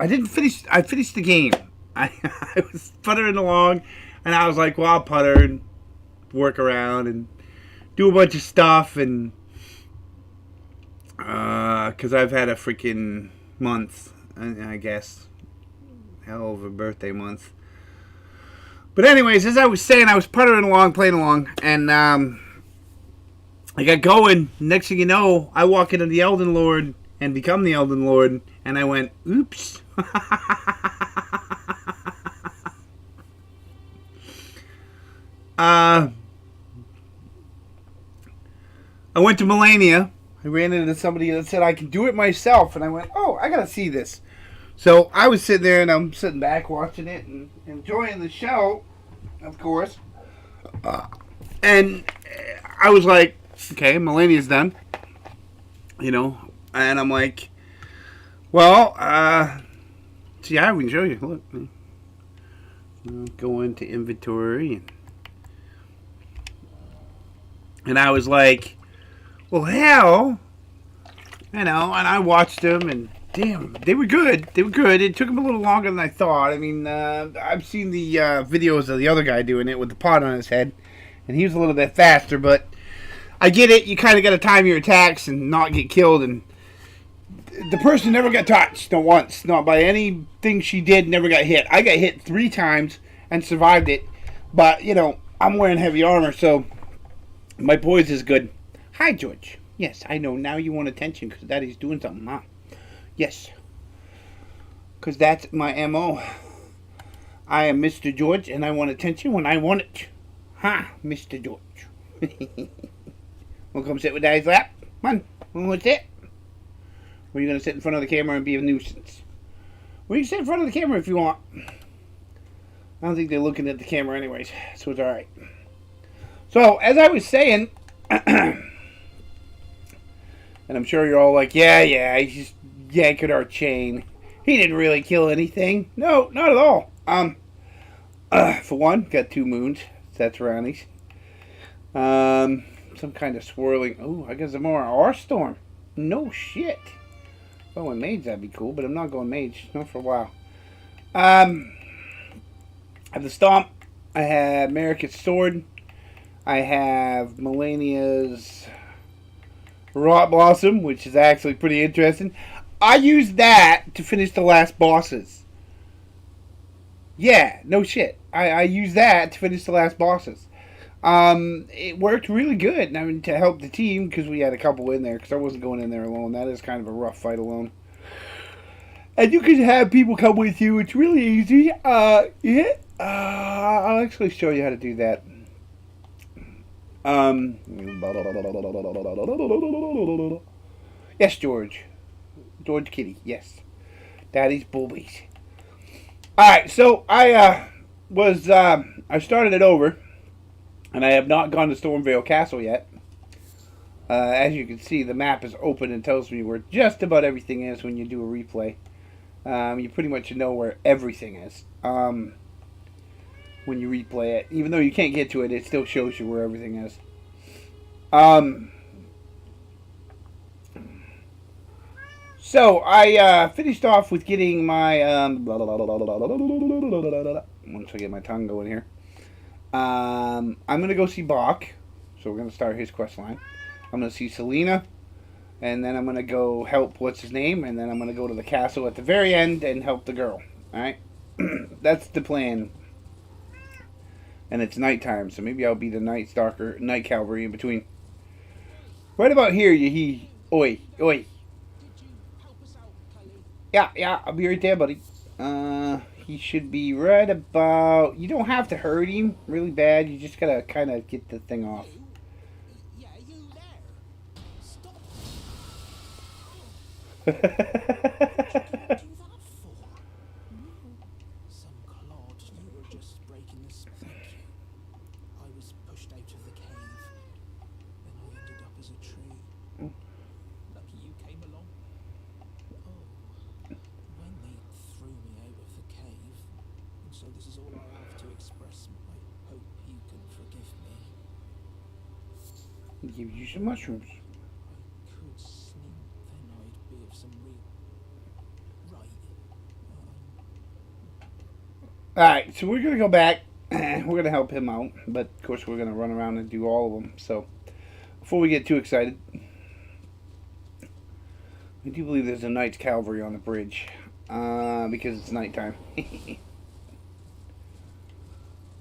I didn't finish. I finished the game. I was puttering along, and I was like, well, I'll putter and work around and do a bunch of stuff, and because I've had a freaking month, I guess, hell of a birthday month. But anyways, as I was saying, I was puttering along, playing along, and I got going. Next thing you know, I walk into the Elden Lord and become the Elden Lord, and I went, oops. I went to Melania. I ran into somebody that said I can do it myself, and I went, oh, I gotta see this. So I was sitting there, and I'm sitting back watching it and enjoying the show, of course. And I was like, okay, Melania's done, you know, and I'm like, well, see, I can show you. Look, I'll go into inventory, and I was like, well, hell, you know, and I watched them, and damn, they were good. They were good. It took them a little longer than I thought. I mean, I've seen the videos of the other guy doing it with the pot on his head, and he was a little bit faster, but I get it. You kind of got to time your attacks and not get killed, and the person never got touched, not once, not by anything she did, never got hit. I got hit 3 times and survived it, but, you know, I'm wearing heavy armor, so my poise is good. Hi, George. Yes, I know. Now you want attention because Daddy's doing something, huh? Yes. Because that's my M.O. I am Mr. George, and I want attention when I want it. Huh, Mr. George. Want to come sit with Daddy's lap? Come on. Want to sit? Or are you going to sit in front of the camera and be a nuisance? Well, you can sit in front of the camera if you want. I don't think they're looking at the camera anyways, so it's alright. So, as I was saying, and I'm sure you're all like, yeah, he just yanked at our chain. He didn't really kill anything. No, not at all. For one, got 2 moons. That's Ronnie's. Some kind of swirling. Oh, I guess some more R-Storm. No shit. Going mage, that'd be cool, but I'm not going mage. Not for a while. I have the Stomp. I have Marika's Sword. I have Melania's Rot Blossom, which is actually pretty interesting. I used that to finish the last bosses. Yeah, no shit. I used that to finish the last bosses. It worked really good. I mean, to help the team, because we had a couple in there, because I wasn't going in there alone. That is kind of a rough fight alone. And you can have people come with you. It's really easy. Yeah. I'll actually show you how to do that. Yes, George. George Kitty, yes. Daddy's boobies. Alright, so I started it over, and I have not gone to Stormvale Castle yet. As you can see, the map is open and tells me where just about everything is when you do a replay. You pretty much know where everything is when you replay it. Even though you can't get to it, it still shows you where everything is. So, I finished off with getting my... once I get my tongue going here. I'm going to go see Bach. So we're going to start his quest line. I'm going to see Selena. And then I'm going to go help, what's his name? And then I'm going to go to the castle at the very end and help the girl. Alright? That's the plan. And it's nighttime, so maybe I'll be the Night Stalker, Night Cavalry in between. Right about here, Oi. Yeah, I'll be right there, buddy. He should be right about... You don't have to hurt him really bad. You just gotta kind of get the thing off. Yeah, you there. Stop. Some clod. You were just breaking the spec. I was pushed out of the cave. Then I ended up as a tree. Lucky you came along. Oh, when they threw me out of the cave, and so this is all I have to express. I hope you can forgive me. Give you some mushrooms. I could sleep, then I'd be of some real... Right. Alright, so we're going to go back. We're going to help him out. But, of course, we're going to run around and do all of them. So, before we get too excited, I do believe there's a Knight's Cavalry on the bridge. Because it's nighttime. And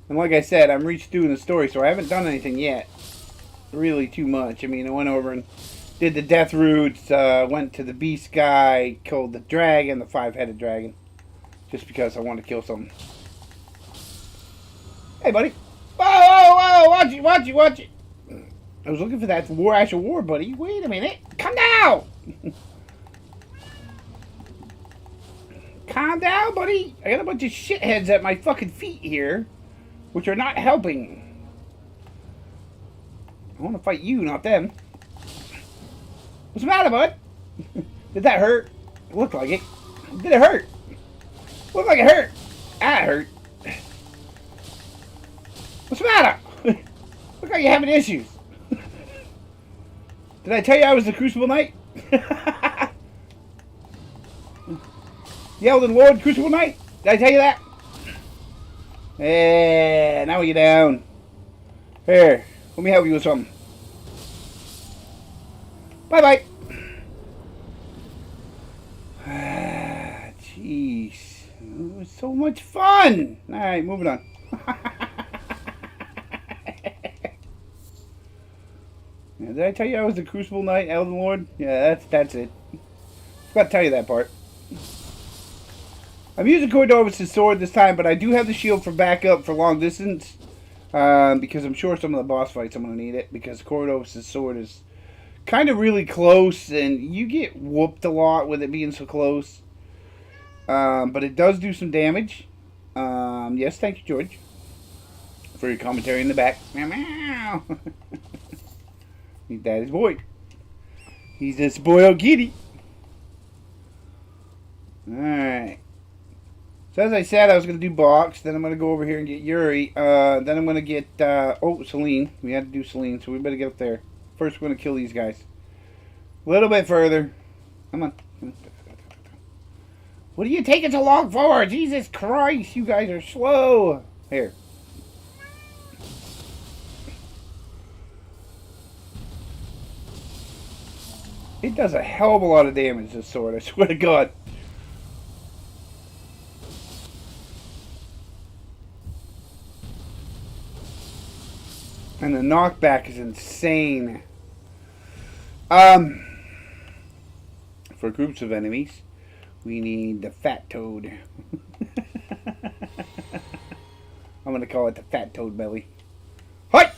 like I said, I'm redoing the story, so I haven't done anything yet. Really too much. I mean, I went over and did the death routes, went to the beast guy, killed the dragon, the 5-headed dragon. Just because I wanted to kill something. Hey, buddy. Whoa, whoa, whoa, watch it, watch it, watch it. I was looking for that Ash of War, buddy. Wait a minute. Come down! Calm down, buddy. I got a bunch of shitheads at my fucking feet here, which are not helping. I want to fight you, not them. What's the matter, bud? Did that hurt? It looked like it. Did it hurt? Looked like it hurt. Ah, it hurt. What's the matter? Look like you're having issues. Did I tell you I was the Crucible Knight? The Elden Lord Crucible Knight? Did I tell you that? Yeah, now you're down. Here, let me help you with something. Bye-bye. Jeez. It was so much fun. Alright, moving on. Did I tell you I was the Crucible Knight, Elden Lord? Yeah, that's it. Forgot to tell you that part. I'm using Cordovis' sword this time, but I do have the shield for backup for long distance. Because I'm sure some of the boss fights I'm going to need it. Because Cordovis' sword is kind of really close, and you get whooped a lot with it being so close. But it does do some damage. Yes, thank you, George, for your commentary in the back. Meow, meow. He's daddy's boy. He's a spoiled kitty. Alright. So as I said, I was going to do Box. Then I'm going to go over here and get Yuri. Then I'm going to get... Celine. We had to do Celine, so we better get up there. First, we're going to kill these guys. A little bit further. Come on. What are you taking so long for? Jesus Christ, you guys are slow. Here. It does a hell of a lot of damage, this sword, I swear to God. And the knockback is insane. For groups of enemies, we need the Fat Toad. I'm going to call it the Fat Toad Belly. Hi!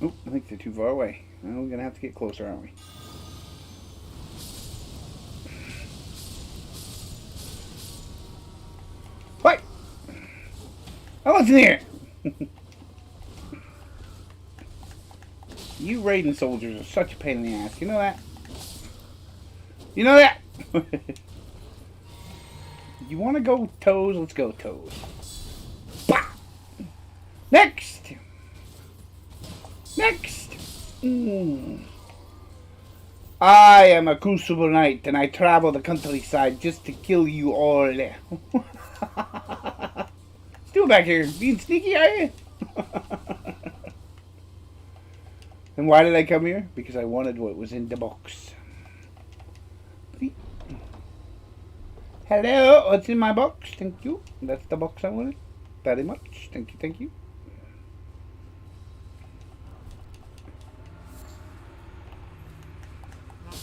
Oh, I think they're too far away. Well, we're going to have to get closer, aren't we? Hi! Oh, what's in here? You raiding soldiers are such a pain in the ass. You know that? You know that? You want to go toes? Let's go toes. Bah! Next! Next! I am a Crucible Knight, and I travel the countryside just to kill you all. Still back here, being sneaky, are you? And why did I come here? Because I wanted what was in the box. Hello, what's in my box? Thank you. That's the box I wanted. Very much. Thank you, thank you.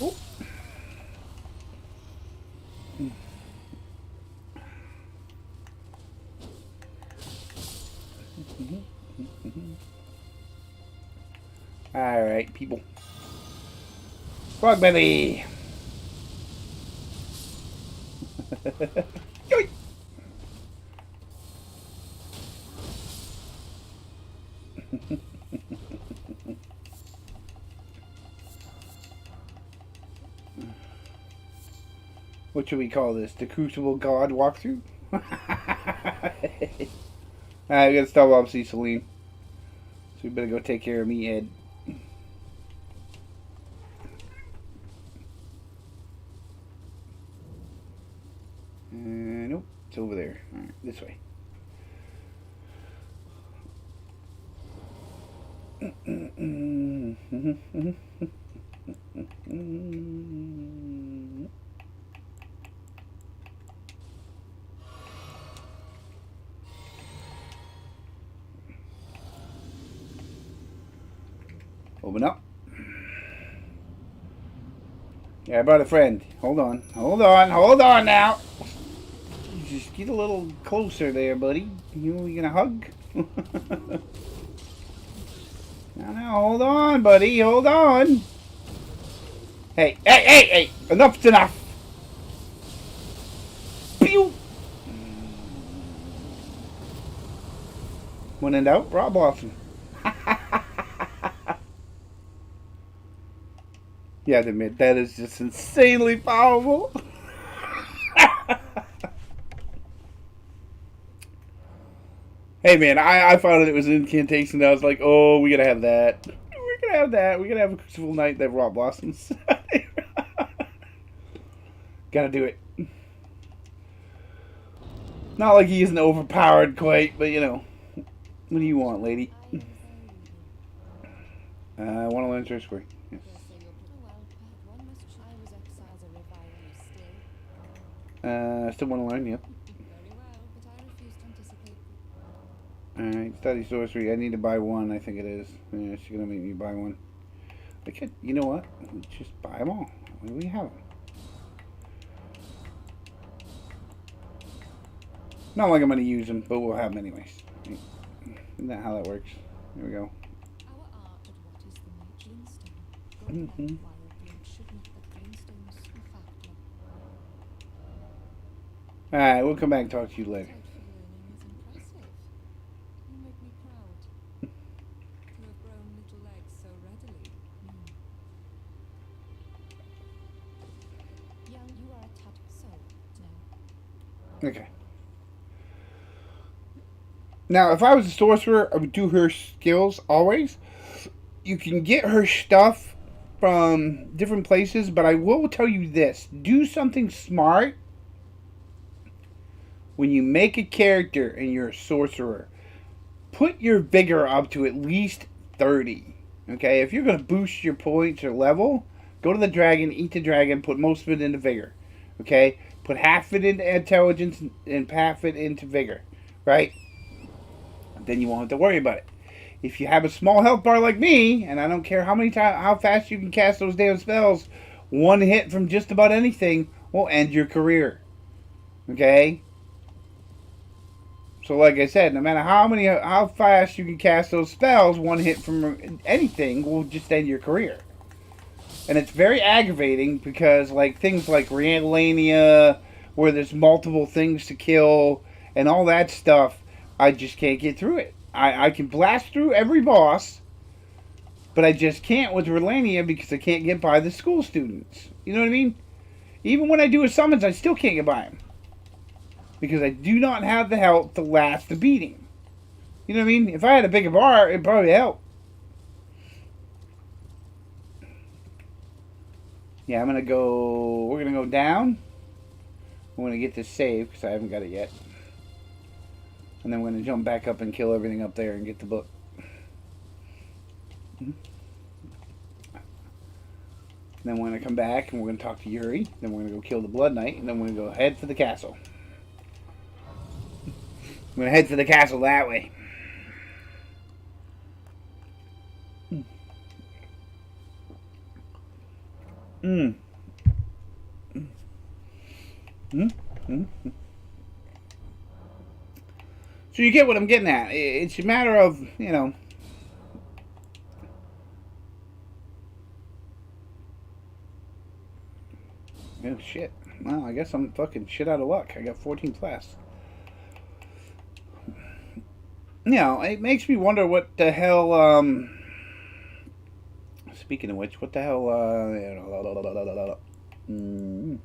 Oh. Alright, people. Frog belly! Yoink! What should we call this? The Crucible God walkthrough? Alright, we gotta stop off see Celine. So we better go take care of Meathead. It's over there. Alright, this way. Open up. Yeah, I brought a friend. Hold on. Hold on now. Just get a little closer there, buddy. You gonna hug? No, hold on, buddy. Hold on. Hey. Enough's enough. Pew. When in doubt, Rob Lawson. You have to admit, that is just insanely powerful. Hey man, I found it was an incantation. I was like, oh, we gotta have that. We're gonna have that. We're gonna have a Crucible Night that Rob Blossoms. Gotta do it. Not like he isn't overpowered quite, but you know. What do you want, lady? I want to learn sorcery. Yes. Still want to learn, yep. Alright, study sorcery. I need to buy one, I think it is. Yeah, she's gonna make me buy one. I could, you know what? Just buy them all. We have them. Not like I'm gonna use them, but we'll have them anyways. Isn't that how that works? There we go. Mm-hmm. Alright, we'll come back and talk to you later. Okay. Now, if I was a sorcerer, I would do her skills always. You can get her stuff from different places, but I will tell you this. Do something smart when you make a character and you're a sorcerer. Put your vigor up to at least 30. Okay? If you're going to boost your points or level, go to the dragon, eat the dragon, put most of it into vigor. Okay? Put half of it into intelligence and half of it into vigor. Right? Then you won't have to worry about it. If you have a small health bar like me, and I don't care how fast you can cast those damn spells, one hit from just about anything will end your career. Okay? So like I said, no matter how fast you can cast those spells, one hit from anything will just end your career. And it's very aggravating because like things like Realania, where there's multiple things to kill, and all that stuff, I just can't get through it. I can blast through every boss, but I just can't with Relania because I can't get by the school students. You know what I mean? Even when I do a summons, I still can't get by them. Because I do not have the health to last the beating. You know what I mean? If I had a bigger bar, it'd probably help. Yeah, we're going to go down. We're going to get this save because I haven't got it yet. And then we're going to jump back up and kill everything up there and get the book. And then we're going to come back and we're going to talk to Yuri. Then we're going to go kill the Blood Knight. And then we're going to go head for the castle. I'm going to head for the castle that way. So you get what I'm getting at. It's a matter of, you know. Oh, shit. Well, I guess I'm fucking shit out of luck. I got 14 plus. You know, it makes me wonder what the hell, speaking of which, what the hell, you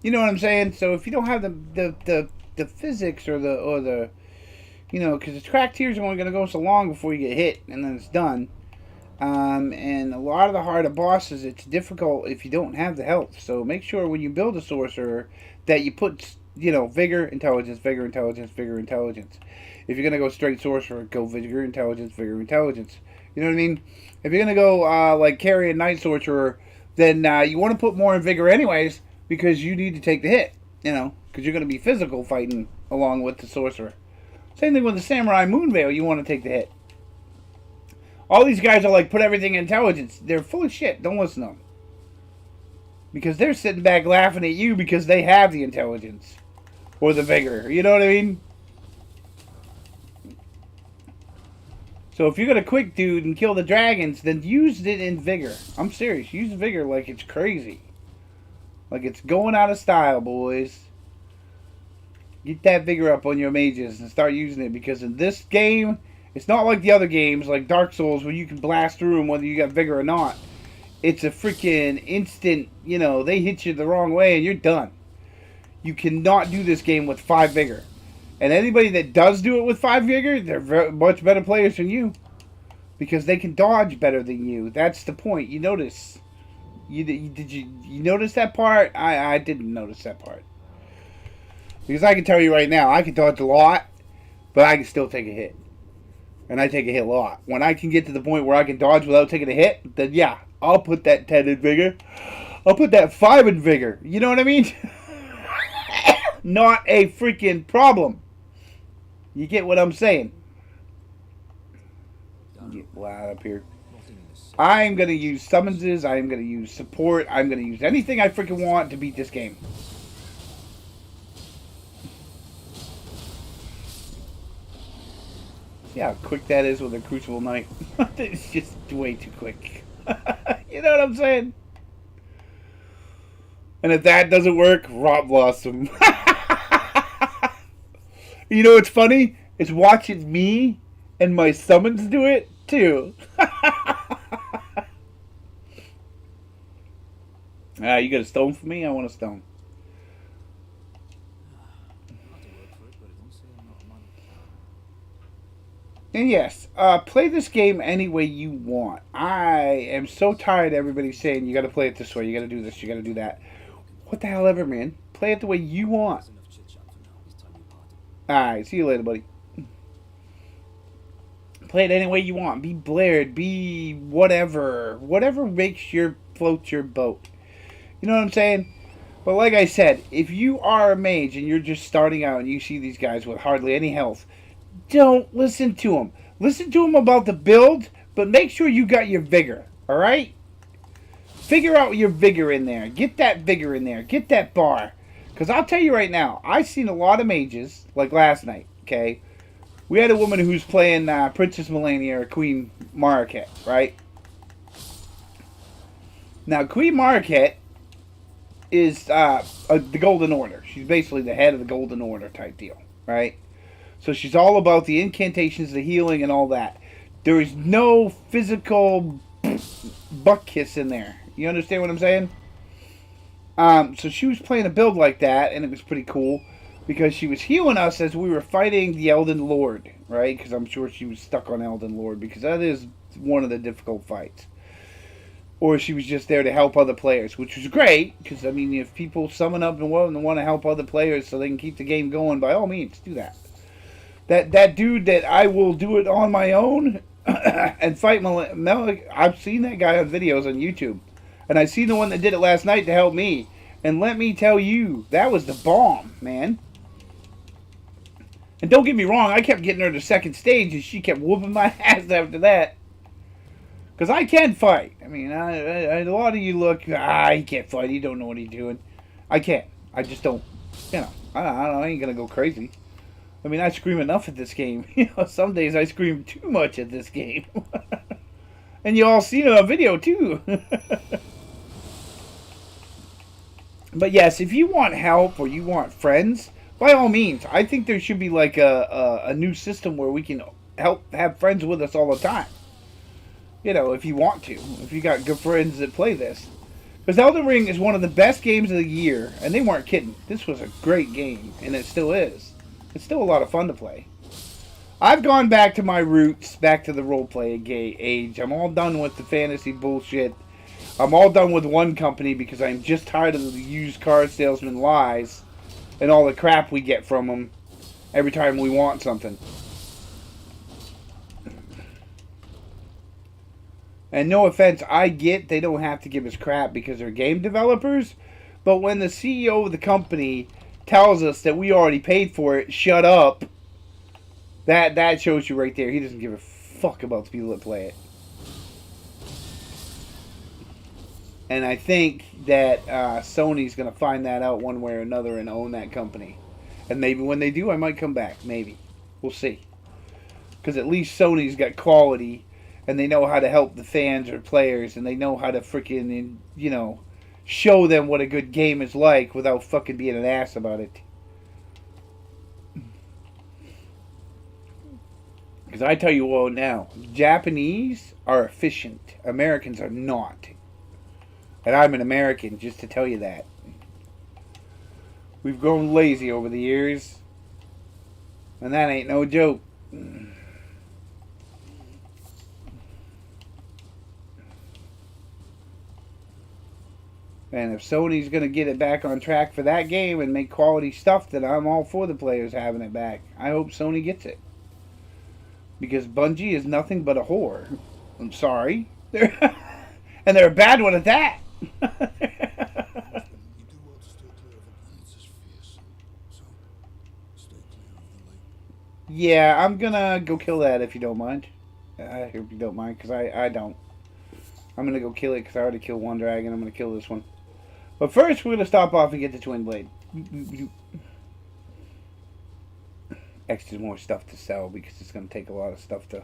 know what I'm saying? So if you don't have the physics or the you know, because the track tiers are only going to go so long before you get hit and then it's done. And a lot of the harder bosses, it's difficult if you don't have the health. So make sure when you build a sorcerer that you put you know, vigor, intelligence, vigor, intelligence, vigor, intelligence. If you're gonna go straight sorcerer, go vigor, intelligence, vigor, intelligence. You know what I mean? If you're gonna go like carry a night sorcerer, then you want to put more in vigor anyways because you need to take the hit. You know, because you're gonna be physical fighting along with the sorcerer. Same thing with the samurai moonveil. You want to take the hit. All these guys are like put everything in intelligence. They're full of shit. Don't listen to them. Because they're sitting back laughing at you because they have the intelligence. Or the vigor. You know what I mean? So if you're going to quick dude and kill the dragons, then use it in vigor. I'm serious. Use vigor like it's crazy. Like it's going out of style, boys. Get that vigor up on your mages and start using it. Because in this game, it's not like the other games, like Dark Souls, where you can blast through them whether you got vigor or not. It's a freaking instant, you know, they hit you the wrong way and you're done. You cannot do this game with 5 vigor. And anybody that does do it with 5 vigor, they're much better players than you. Because they can dodge better than you. That's the point. You notice. Did you notice that part? I didn't notice that part. Because I can tell you right now, I can dodge a lot, but I can still take a hit. And I take a hit a lot. When I can get to the point where I can dodge without taking a hit, then yeah, I'll put that 10 in vigor. I'll put that 5 in vigor. You know what I mean? Not a freaking problem. You get what I'm saying? Get loud up here. I'm going to use summonses. I'm going to use support. I'm going to use anything I freaking want to beat this game. See how quick that is with a Crucible Knight? It's just way too quick. You know what I'm saying? And if that doesn't work, Rob lost him. You know what's funny? It's watching me and my summons do it, too. You got a stone for me? I want a stone. And yes, play this game any way you want. I am so tired of everybody saying you got to play it this way, you got to do this, you got to do that. What the hell ever, man. Play it the way you want. Alright, see you later, buddy. Play it any way you want. Be blared, be whatever. Whatever makes your float your boat. You know what I'm saying? But like I said, if you are a mage and you're just starting out and you see these guys with hardly any health, don't listen to them. Listen to them about the build, but make sure you got your vigor, alright? Figure out your vigor in there. Get that vigor in there. Get that bar. Because I'll tell you right now, I've seen a lot of mages, like last night, okay? We had a woman who's playing Princess Melania or Queen Marquette, right? Now, Queen Marquette is the Golden Order. She's basically the head of the Golden Order type deal, right? So she's all about the incantations, the healing, and all that. There is no physical butt kiss in there. You understand what I'm saying? So she was playing a build like that, and it was pretty cool because she was healing us as we were fighting the Elden Lord, right? Because I'm sure she was stuck on Elden Lord because that is one of the difficult fights. Or she was just there to help other players, which was great because, I mean, if people summon up and want to help other players so they can keep the game going, by all means, do that. That dude that I will do it on my own and fight Mel, I've seen that guy on videos on YouTube. And I seen the one that did it last night to help me. And let me tell you, that was the bomb, man. And don't get me wrong, I kept getting her to second stage and she kept whooping my ass after that. Because I can fight. I mean, a lot of you look, he can't fight, he don't know what he's doing. I can't. I just don't, you know, I ain't going to go crazy. I mean, I scream enough at this game. You know, some days I scream too much at this game. And you all seen it on video, too. But yes, if you want help or you want friends, by all means, I think there should be like a new system where we can have friends with us all the time. You know, if you want to. If you got good friends that play this. Because Elden Ring is one of the best games of the year. And they weren't kidding. This was a great game. And it still is. It's still a lot of fun to play. I've gone back to my roots. Back to the roleplay age. I'm all done with the fantasy bullshit. I'm all done with one company because I'm just tired of the used car salesman lies. and all the crap we get from them every time we want something. And no offense, I get they don't have to give us crap because they're game developers, but when the CEO of the company tells us that we already paid for it, shut up, that shows you right there. He doesn't give a fuck about the people that play it. And I think that Sony's going to find that out one way or another and own that company. And maybe when they do, I might come back. Maybe. We'll see. Because at least Sony's got quality, and they know how to help the fans or players, and they know how to freaking, you know, show them what a good game is like without fucking being an ass about it. Because I tell you what now, Japanese are efficient. Americans are not. And I'm an American, just to tell you that. We've grown lazy over the years. And that ain't no joke. And if Sony's going to get it back on track for that game and make quality stuff, then I'm all for the players having it back. I hope Sony gets it. Because Bungie is nothing but a whore. I'm sorry. And they're a bad one at that. Yeah, I'm gonna go kill that if you don't mind. I hope you don't mind, because I don't. I'm gonna go kill it because I already killed one dragon. I'm gonna kill this one. But first, we're gonna stop off and get the twin blade. Extra more stuff to sell because it's gonna take a lot of stuff to,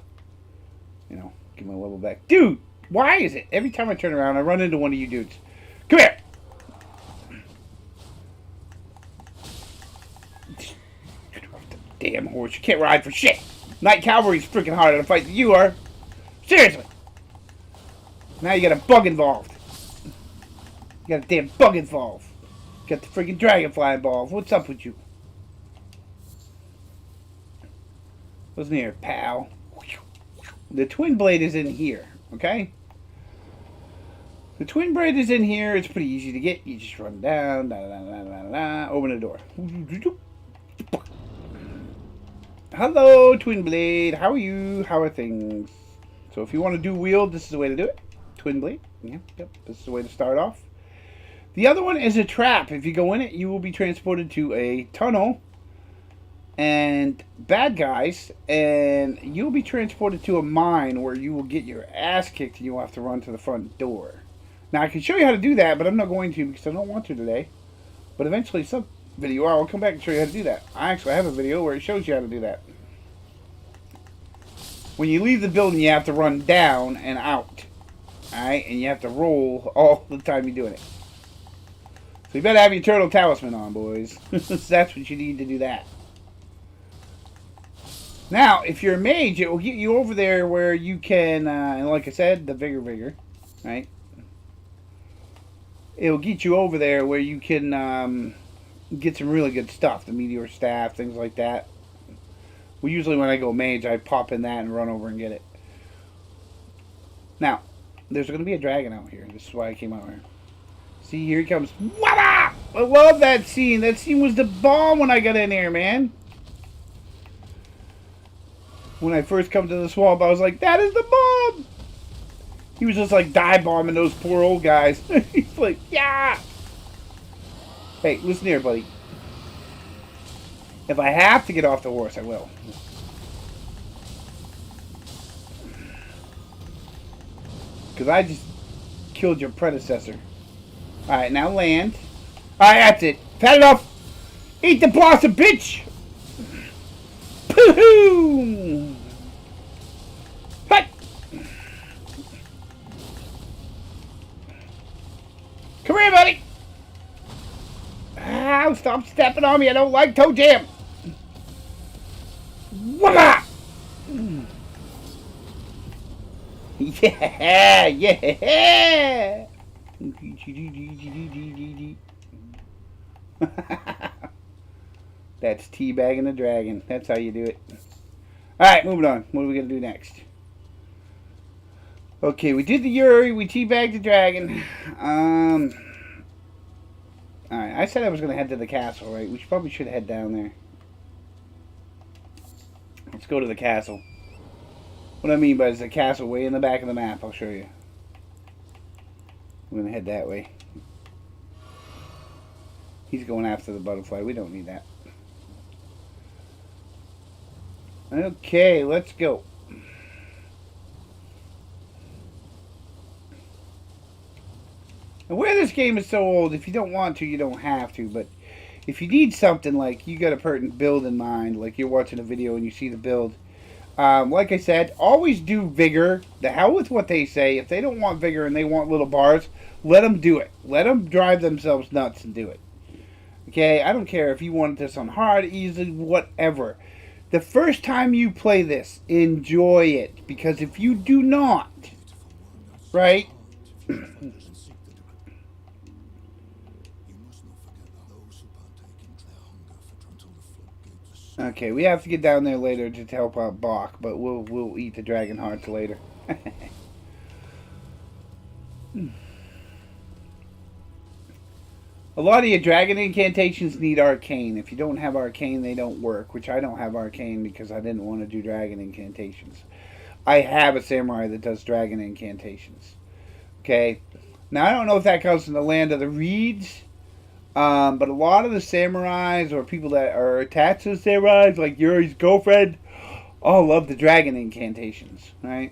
you know, get my level back. Dude, why is it every time I turn around I run into one of you dudes? Come here. Damn horse, you can't ride for shit. Night Cavalry's freaking harder to fight than you are. Seriously. Now you got a bug involved. You got a damn bug involved. You got the freaking dragonfly involved. What's up with you? Listen here, pal. The twin blade is in here, okay? The twin blade is in here. It's pretty easy to get. You just run down, open the door. Hello, twin blade. How are you? How are things? So if you want to do wield, this is the way to do it. Twin blade. Yep. This is the way to start off. The other one is a trap. If you go in it, you will be transported to a tunnel and bad guys, and you'll be transported to a mine where you will get your ass kicked and you'll have to run to the front door. Now, I can show you how to do that, but I'm not going to because I don't want to today. But eventually, some video, I'll come back and show you how to do that. I actually have a video where it shows you how to do that. When you leave the building, you have to run down and out. Alright? And you have to roll all the time you're doing it. So you better have your turtle talisman on, boys. That's what you need to do that. Now, if you're a mage, it will get you over there where you can, and like I said, the vigor, right? It will get you over there where you can get some really good stuff. The meteor staff, things like that. Well, usually when I go mage, I pop in that and run over and get it. Now, there's going to be a dragon out here. This is why I came out here. See, here he comes. Wada! I love that scene. That scene was the bomb when I got in here, man. When I first come to the swamp, I was like, that is the bomb! He was just like dive bombing those poor old guys. He's like, yeah! Hey, listen here, buddy. If I have to get off the horse, I will. Because I just killed your predecessor. Alright, now land. Alright, that's it. Pat it off. Eat the blossom, bitch! Pooh! Hut! Come here, buddy! Ow, stop stepping on me. I don't like toe jam. Voila! Yeah! Yeah! That's teabagging the dragon. That's how you do it. Alright, moving on. What are we going to do next? Okay, we did the Yuri. We teabagged the dragon. Alright, I said I was going to head to the castle, right? We probably should head down there. Let's go to the castle. What I mean by is the castle way in the back of the map. I'll show you. I'm going to head that way. He's going after the butterfly. We don't need that. Okay, let's go. And where this game is so old, if you don't want to, you don't have to. But if you need something, like you got a certain build in mind, like you're watching a video and you see the build, like I said, always do vigor. The hell with what they say. If they don't want vigor and they want little bars, let them do it. Let them drive themselves nuts and do it. Okay, I don't care if you want this on hard, easy, whatever. The first time you play this, enjoy it. Because if you do not, right? Okay, we have to get down there later to help out Bach, but we'll eat the dragon hearts later. A lot of your dragon incantations need arcane. If you don't have arcane, they don't work, which I don't have arcane because I didn't want to do dragon incantations. I have a samurai that does dragon incantations. Okay? Now, I don't know if that comes in the land of the reeds, but a lot of the samurais or people that are attached to the samurais, like Yuri's girlfriend, all love the dragon incantations, right?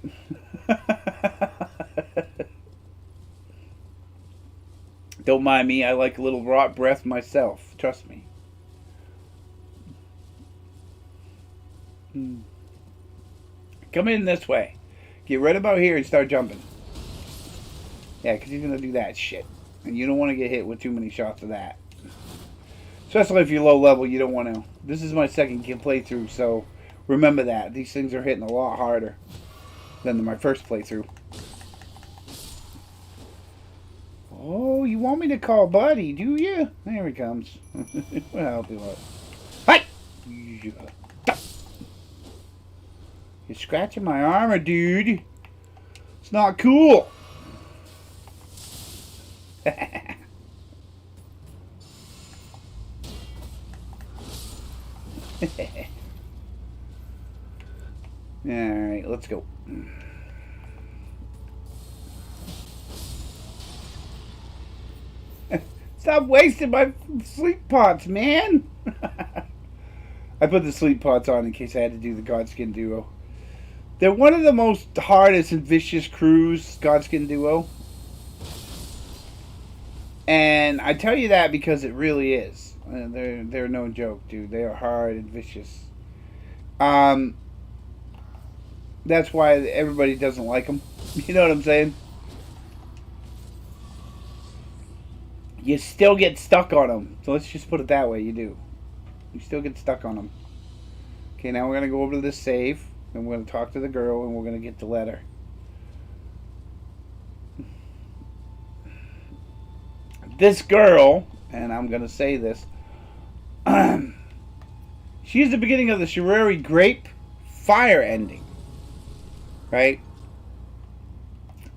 Don't mind me, I like a little rot breath myself. Trust me. Come in this way. Get right about here and start jumping. Yeah, because he's going to do that shit. And you don't want to get hit with too many shots of that. Especially if you're low level, you don't want to. This is my second playthrough, so remember that. These things are hitting a lot harder than my first playthrough. Oh, you want me to call Buddy, do you? There he comes. We'll help you out. Hi! You're scratching my armor, dude. It's not cool. Alright, let's go. Stop wasting my sleep pots, man! I put the sleep pots on in case I had to do the Godskin duo. They're one of the most hardest and vicious crews, Godskin duo. And I tell you that because it really is. They're no joke, dude. They are hard and vicious. That's why everybody doesn't like them. You know what I'm saying? You still get stuck on them. So let's just put it that way. You do. You still get stuck on them. Okay, now we're going to go over to this save. And we're going to talk to the girl. And we're going to get the letter. This girl, and I'm going to say this. She's the beginning of the Shireri Grape fire ending. Right?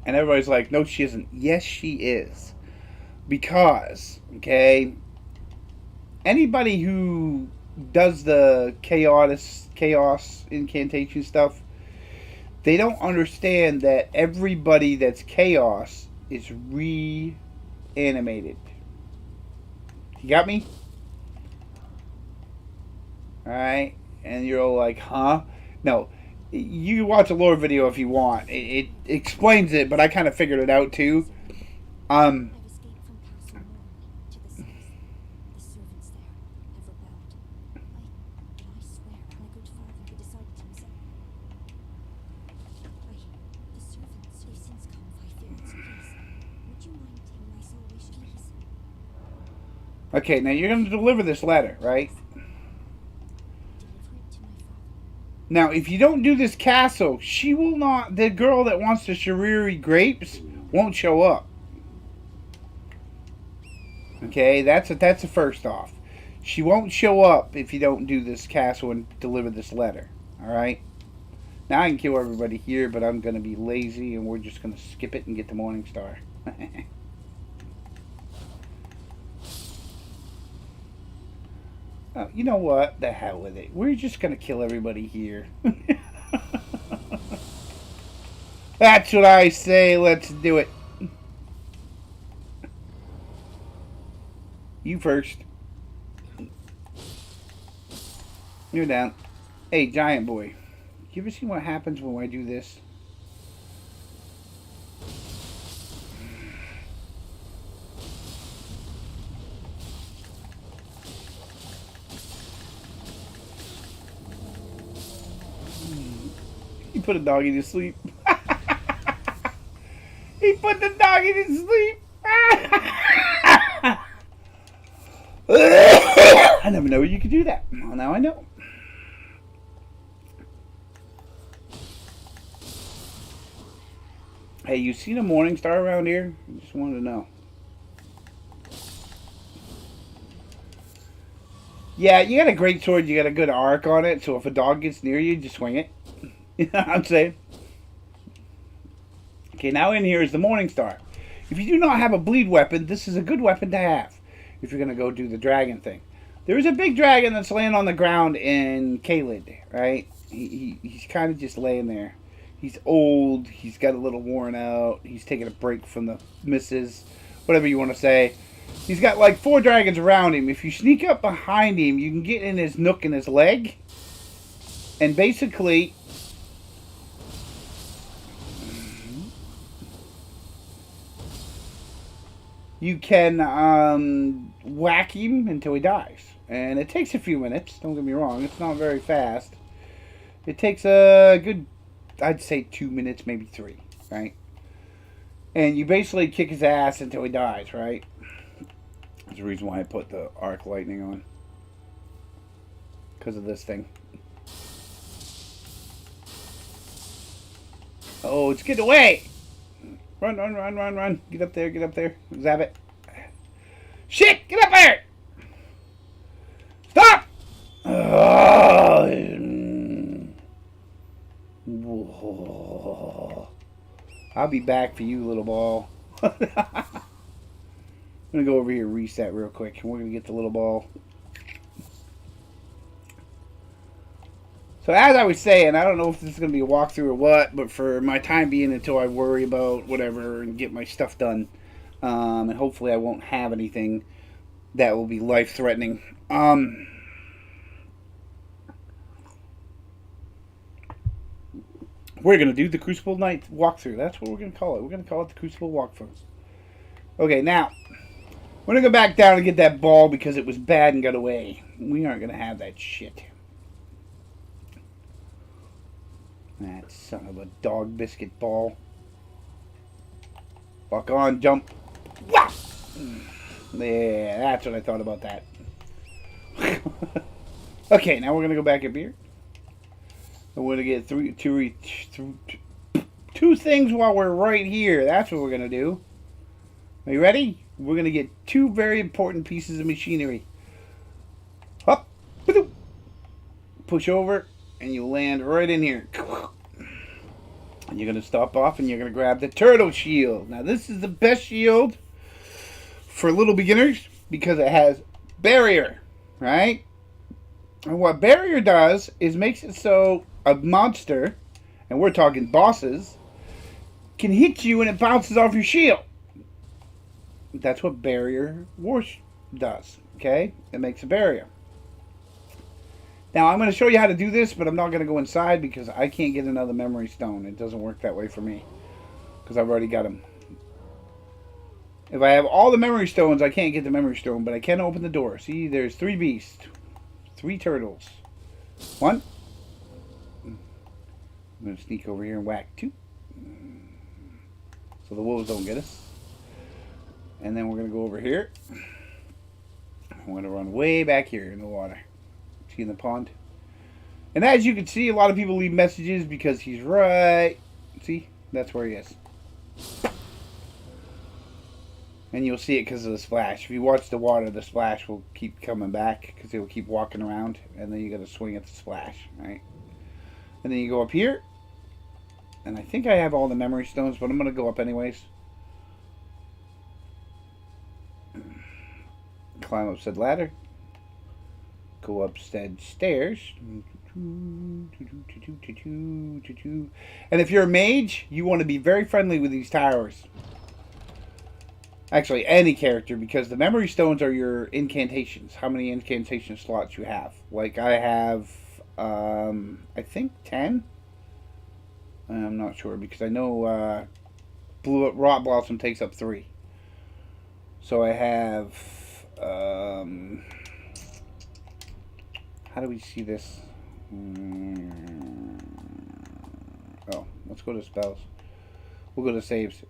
And everybody's like, no, she isn't. Yes, she is. Because, okay, anybody who does the chaos incantation stuff, they don't understand that everybody that's chaos is reanimated. You got me? Alright? And you're all like, huh? No. You can watch a lore video if you want. It explains it, but I kind of figured it out too. Okay, now you're going to deliver this letter, right? Now, if you don't do this castle, she will not... The girl that wants the Shireri grapes won't show up. Okay, that's a first off. She won't show up if you don't do this castle and deliver this letter. Alright? Now I can kill everybody here, but I'm going to be lazy and we're just going to skip it and get the Morning Star. Oh, you know what? The hell with it. We're just gonna kill everybody here. That's what I say. Let's do it. You first. You're down. Hey, giant boy. You ever seen what happens when I do this? He put a doggy to sleep. He put the doggy to sleep. I never know you could do that. Well, now I know. Hey, you seen a morning star around here? I just wanted to know. Yeah, you got a great sword. You got a good arc on it. So if a dog gets near you, just swing it. You know what I'm saying? Okay, now in here is the morning star. If you do not have a bleed weapon, this is a good weapon to have. If you're going to go do the dragon thing. There is a big dragon that's laying on the ground in Kaled, right? He's kind of just laying there. He's old. He's got a little worn out. He's taking a break from the misses. Whatever you want to say. He's got like 4 dragons around him. If you sneak up behind him, you can get in his nook in his leg. And basically... you can whack him until he dies. And it takes a few minutes. Don't get me wrong. It's not very fast. It takes a good... I'd say 2 minutes, maybe 3, right? And you basically kick his ass until he dies, right? That's the reason why I put the arc lightning on. Because of this thing. Oh, it's getting away! Run, run, run, run, run. Get up there, get up there. Zap it. Shit! Get up there! Stop! I'll be back for you, little ball. I'm going to go over here and reset real quick. And we're going to get the little ball. So as I was saying, I don't know if this is going to be a walkthrough or what, but for my time being until I worry about whatever and get my stuff done, and hopefully I won't have anything that will be life-threatening. We're going to do the Crucible Night walkthrough. That's what we're going to call it. We're going to call it the Crucible walkthrough. Okay, now, we're going to go back down and get that ball because it was bad and got away. We aren't going to have that shit. That son of a dog biscuit ball. Walk on, jump. Wow! Yeah, that's what I thought about that. Okay, now we're going to go back up here. And we're going to get two things while we're right here. That's what we're going to do. Are you ready? We're going to get 2 very important pieces of machinery. Up. Push over. And you land right in here. And you're going to stop off and you're going to grab the turtle shield. Now this is the best shield for little beginners because it has barrier, right? And what barrier does is makes it so a monster, and we're talking bosses, can hit you and it bounces off your shield. That's what barrier does, okay? It makes a barrier. Now, I'm going to show you how to do this, but I'm not going to go inside because I can't get another memory stone. It doesn't work that way for me because I've already got them. If I have all the memory stones, I can't get the memory stone, but I can open the door. See, there's 3 beasts, 3 turtles. 1. I'm going to sneak over here and whack 2. So the wolves don't get us. And then we're going to go over here. I'm going to run way back here in the water. See in the pond? And as you can see, a lot of people leave messages because he's right. See? That's where he is. And you'll see it because of the splash. If you watch the water, the splash will keep coming back because it will keep walking around. And then you got to swing at the splash, right? And then you go up here. And I think I have all the memory stones, but I'm going to go up anyways. Climb up said ladder. go upstairs stairs. And if you're a mage, you want to be very friendly with these towers. Actually, any character, because the memory stones are your incantations. How many incantation slots you have. Like, I have, I think 10? I'm not sure, because I know Rot Blossom takes up 3. So I have, how do we see this? Oh, let's go to spells. We'll go to saves.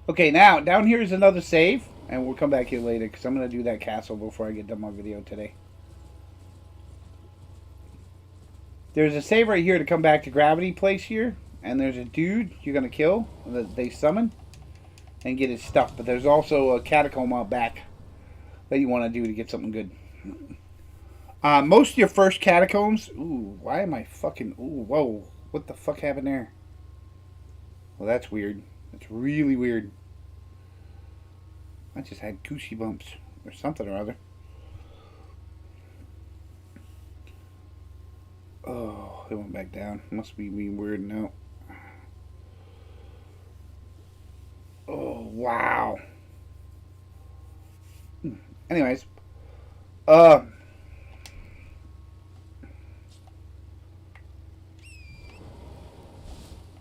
Okay, now, down here is another save, and we'll come back here later, because I'm going to do that castle before I get done my video today. There's a save right here to come back to Gravity Place here, and there's a dude you're going to kill that they summon and get his stuff, but there's also a catacomb out back that you want to do to get something good. Most of your first catacombs... Ooh, why am I fucking... Ooh, whoa. What the fuck happened there? Well, that's weird. That's really weird. I just had goosey bumps or something or other. Oh, it went back down. Must be me weird now. Oh, wow. Anyways.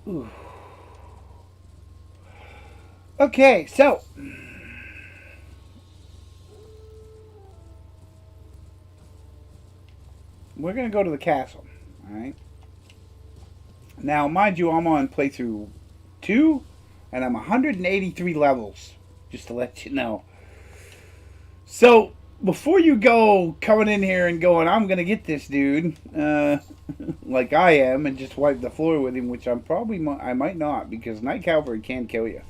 Ooh. Okay, so we're going to go to the castle, alright? Now, mind you, I'm on playthrough 2, and I'm 183 levels, just to let you know. So, before you go coming in here and going, I'm going to get this dude, like I am, and just wipe the floor with him, which I might not, because Night Cavalry can kill you.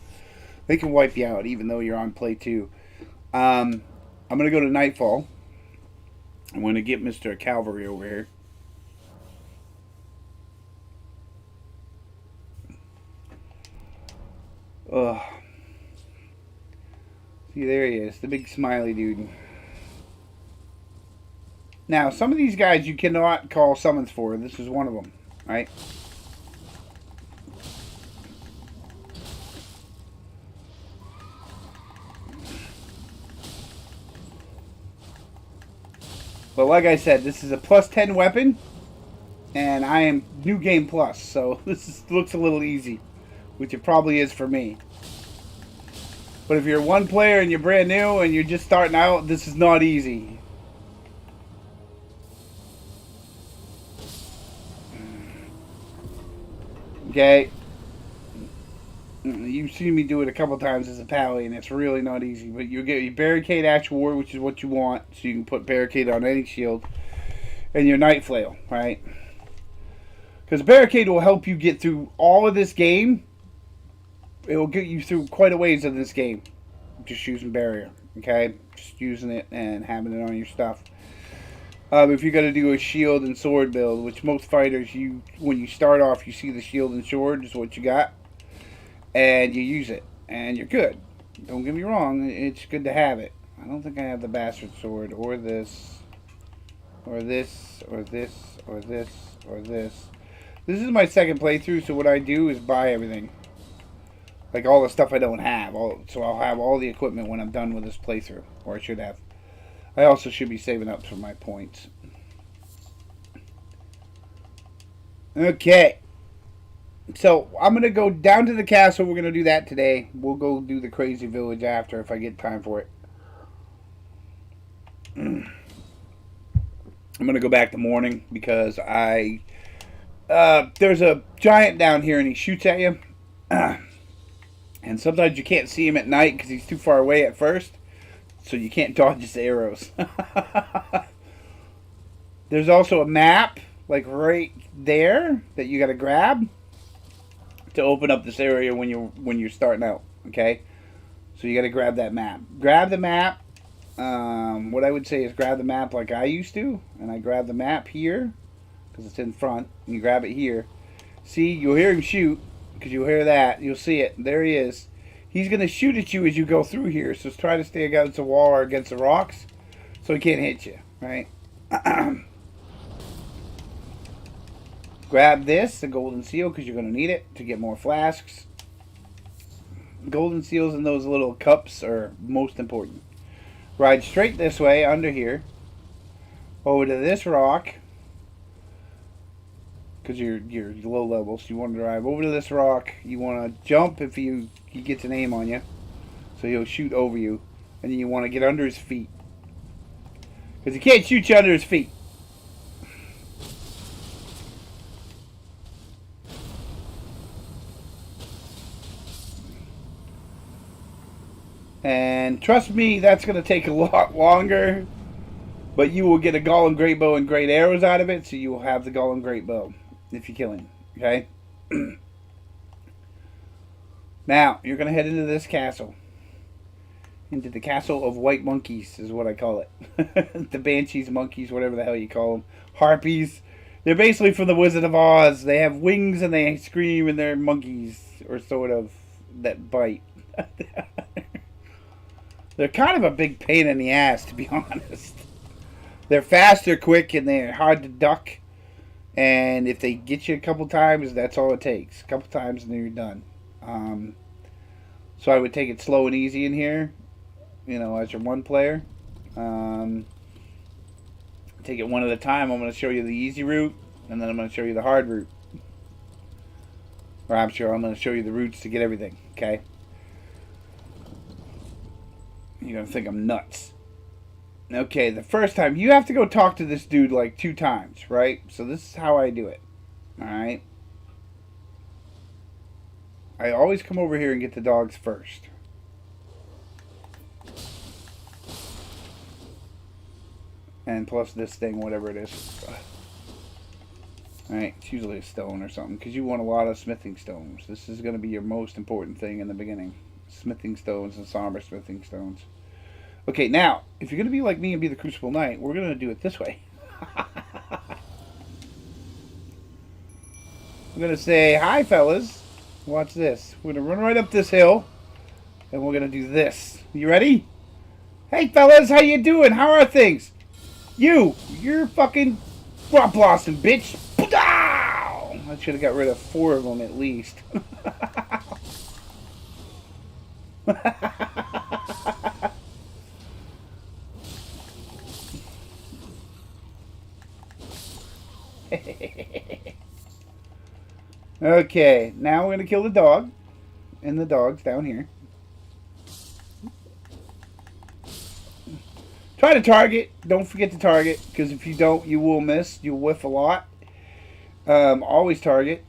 They can wipe you out, even though you're on play 2. I'm going to go to Nightfall. I'm going to get Mr. Cavalry over here. Ugh. See, there he is. The big smiley dude. Now, some of these guys you cannot call summons for. This is one of them, right? But like I said, this is a plus 10 weapon, and I am New Game Plus, so looks a little easy, which it probably is for me. But if you're one player and you're brand new and you're just starting out, this is not easy. Okay. You've seen me do it a couple times as a pally, and it's really not easy. But you get your Barricade Actual War, which is what you want, so you can put Barricade on any shield, and your Night Flail, right? Because Barricade will help you get through all of this game. It will get you through quite a ways of this game. Just using Barrier, okay? Just using it and having it on your stuff. If you're going to do a shield and sword build, which most fighters, when you start off, you see the shield and sword is what you got. And you use it, and you're good. Don't get me wrong, it's good to have it. I don't think I have the Bastard Sword, or this, or this, or this, or this, or this. This is my second playthrough, so what I do is buy everything. Like all the stuff I don't have. So I'll have all the equipment when I'm done with this playthrough, or I should have. I also should be saving up for my points. Okay. So, I'm going to go down to the castle. We're going to do that today. We'll go do the crazy village after if I get time for it. I'm going to go back to morning because there's a giant down here and he shoots at you. And sometimes you can't see him at night because he's too far away at first. So you can't dodge his arrows. There's also a map, like right there, that you got to grab to open up this area when you're starting out, okay? So you got to grab that map. Grab the map. What I would say is grab the map like I used to, and I grab the map here because it's in front. And you grab it here. See, you'll hear him shoot because you'll hear that. You'll see it. There he is. He's gonna shoot at you as you go through here. So try to stay against the wall or against the rocks so he can't hit you, right? Grab this, the golden seal, because you're going to need it to get more flasks. Golden seals in those little cups are most important. Ride straight this way, under here, over to this rock, because you're low level, so you want to drive over to this rock. You want to jump if he gets an aim on you, so he'll shoot over you, and then you want to get under his feet, because he can't shoot you under his feet. And trust me, that's going to take a lot longer, but you will get a golem great bow and great arrows out of it, so you will have the golem great bow if you kill him. Okay? Now, you're going to head into this castle. Into the castle of white monkeys is what I call it. The banshees, monkeys, whatever the hell you call them. Harpies. They're basically from the Wizard of Oz. They have wings and they scream and they're monkeys, or sort of, that bite. They're kind of a big pain in the ass, to be honest. They're fast, they're quick, and they're hard to duck. And if they get you a couple times, that's all it takes. A couple times and then you're done. So I would take it slow and easy in here, you know, as your one player. Take it one at a time. I'm going to show you the easy route, and then I'm going to show you the hard route. Or I'm going to show you the routes to get everything, okay? You're going to think I'm nuts. Okay, the first time, you have to go talk to this dude like 2 times, right? So this is how I do it, alright? I always come over here and get the dogs first. And plus this thing, whatever it is. Alright, it's usually a stone or something, because you want a lot of smithing stones. This is going to be your most important thing in the beginning. Smithing stones and somber smithing stones. Okay, now, if you're going to be like me and be the Crucible Knight, we're going to do it this way. I'm going to say, hi, fellas. Watch this. We're going to run right up this hill, and we're going to do this. You ready? Hey, fellas, how you doing? How are things? You're fucking Rob Blossom, bitch. I should have got rid of 4 of them at least. Okay, now we're going to kill the dog. And the dog's down here. Try to target. Don't forget to target, because if you don't, you will miss. You'll whiff a lot. Always target.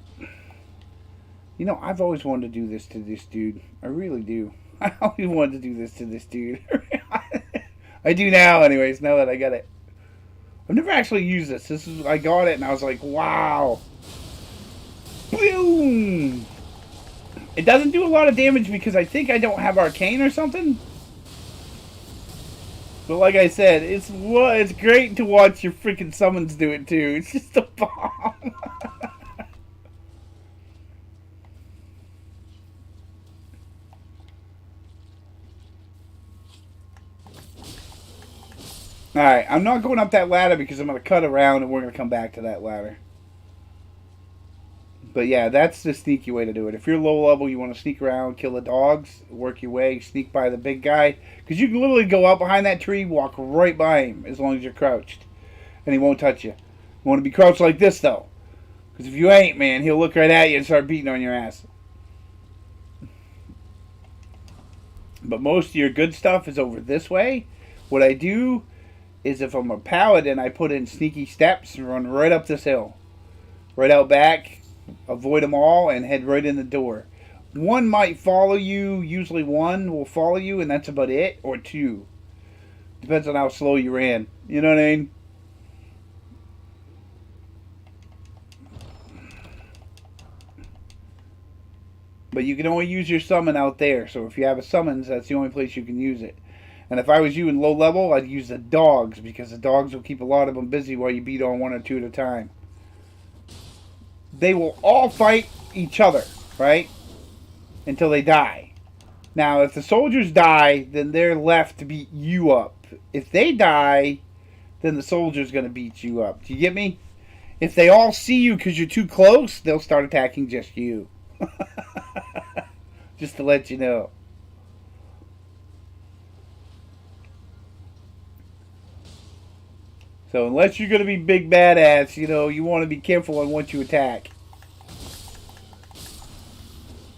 You know, I've always wanted to do this to this dude. I really do. I always wanted to do this to this dude. I do now, anyways, now that I got it. I've never actually used this. I got it, and I was like, wow. Boom! It doesn't do a lot of damage because I think I don't have Arcane or something. But like I said, it's great to watch your freaking summons do it too. It's just a bomb. Alright, I'm not going up that ladder because I'm going to cut around and we're going to come back to that ladder. But yeah, that's the sneaky way to do it. If you're low level, you want to sneak around, kill the dogs, work your way, sneak by the big guy. Because you can literally go up behind that tree, walk right by him as long as you're crouched. And he won't touch you. You want to be crouched like this, though. Because if you ain't, man, he'll look right at you and start beating on your ass. But most of your good stuff is over this way. What I do is if I'm a paladin, I put in sneaky steps and run right up this hill. Right out back. Avoid them all and head right in the door. One might follow you. Usually one will follow you, and that's about it. Or 2. Depends on how slow you ran. You know what I mean? But you can only use your summon out there. So if you have a summons, that's the only place you can use it. And if I was you in low level, I'd use the dogs. Because the dogs will keep a lot of them busy while you beat on 1 or 2 at a time. They will all fight each other, right? Until they die. Now, if the soldiers die, then they're left to beat you up. If they die, then the soldier's going to beat you up. Do you get me? If they all see you because you're too close, they'll start attacking just you. Just to let you know. So unless you're going to be big badass, you know, you want to be careful on what you attack.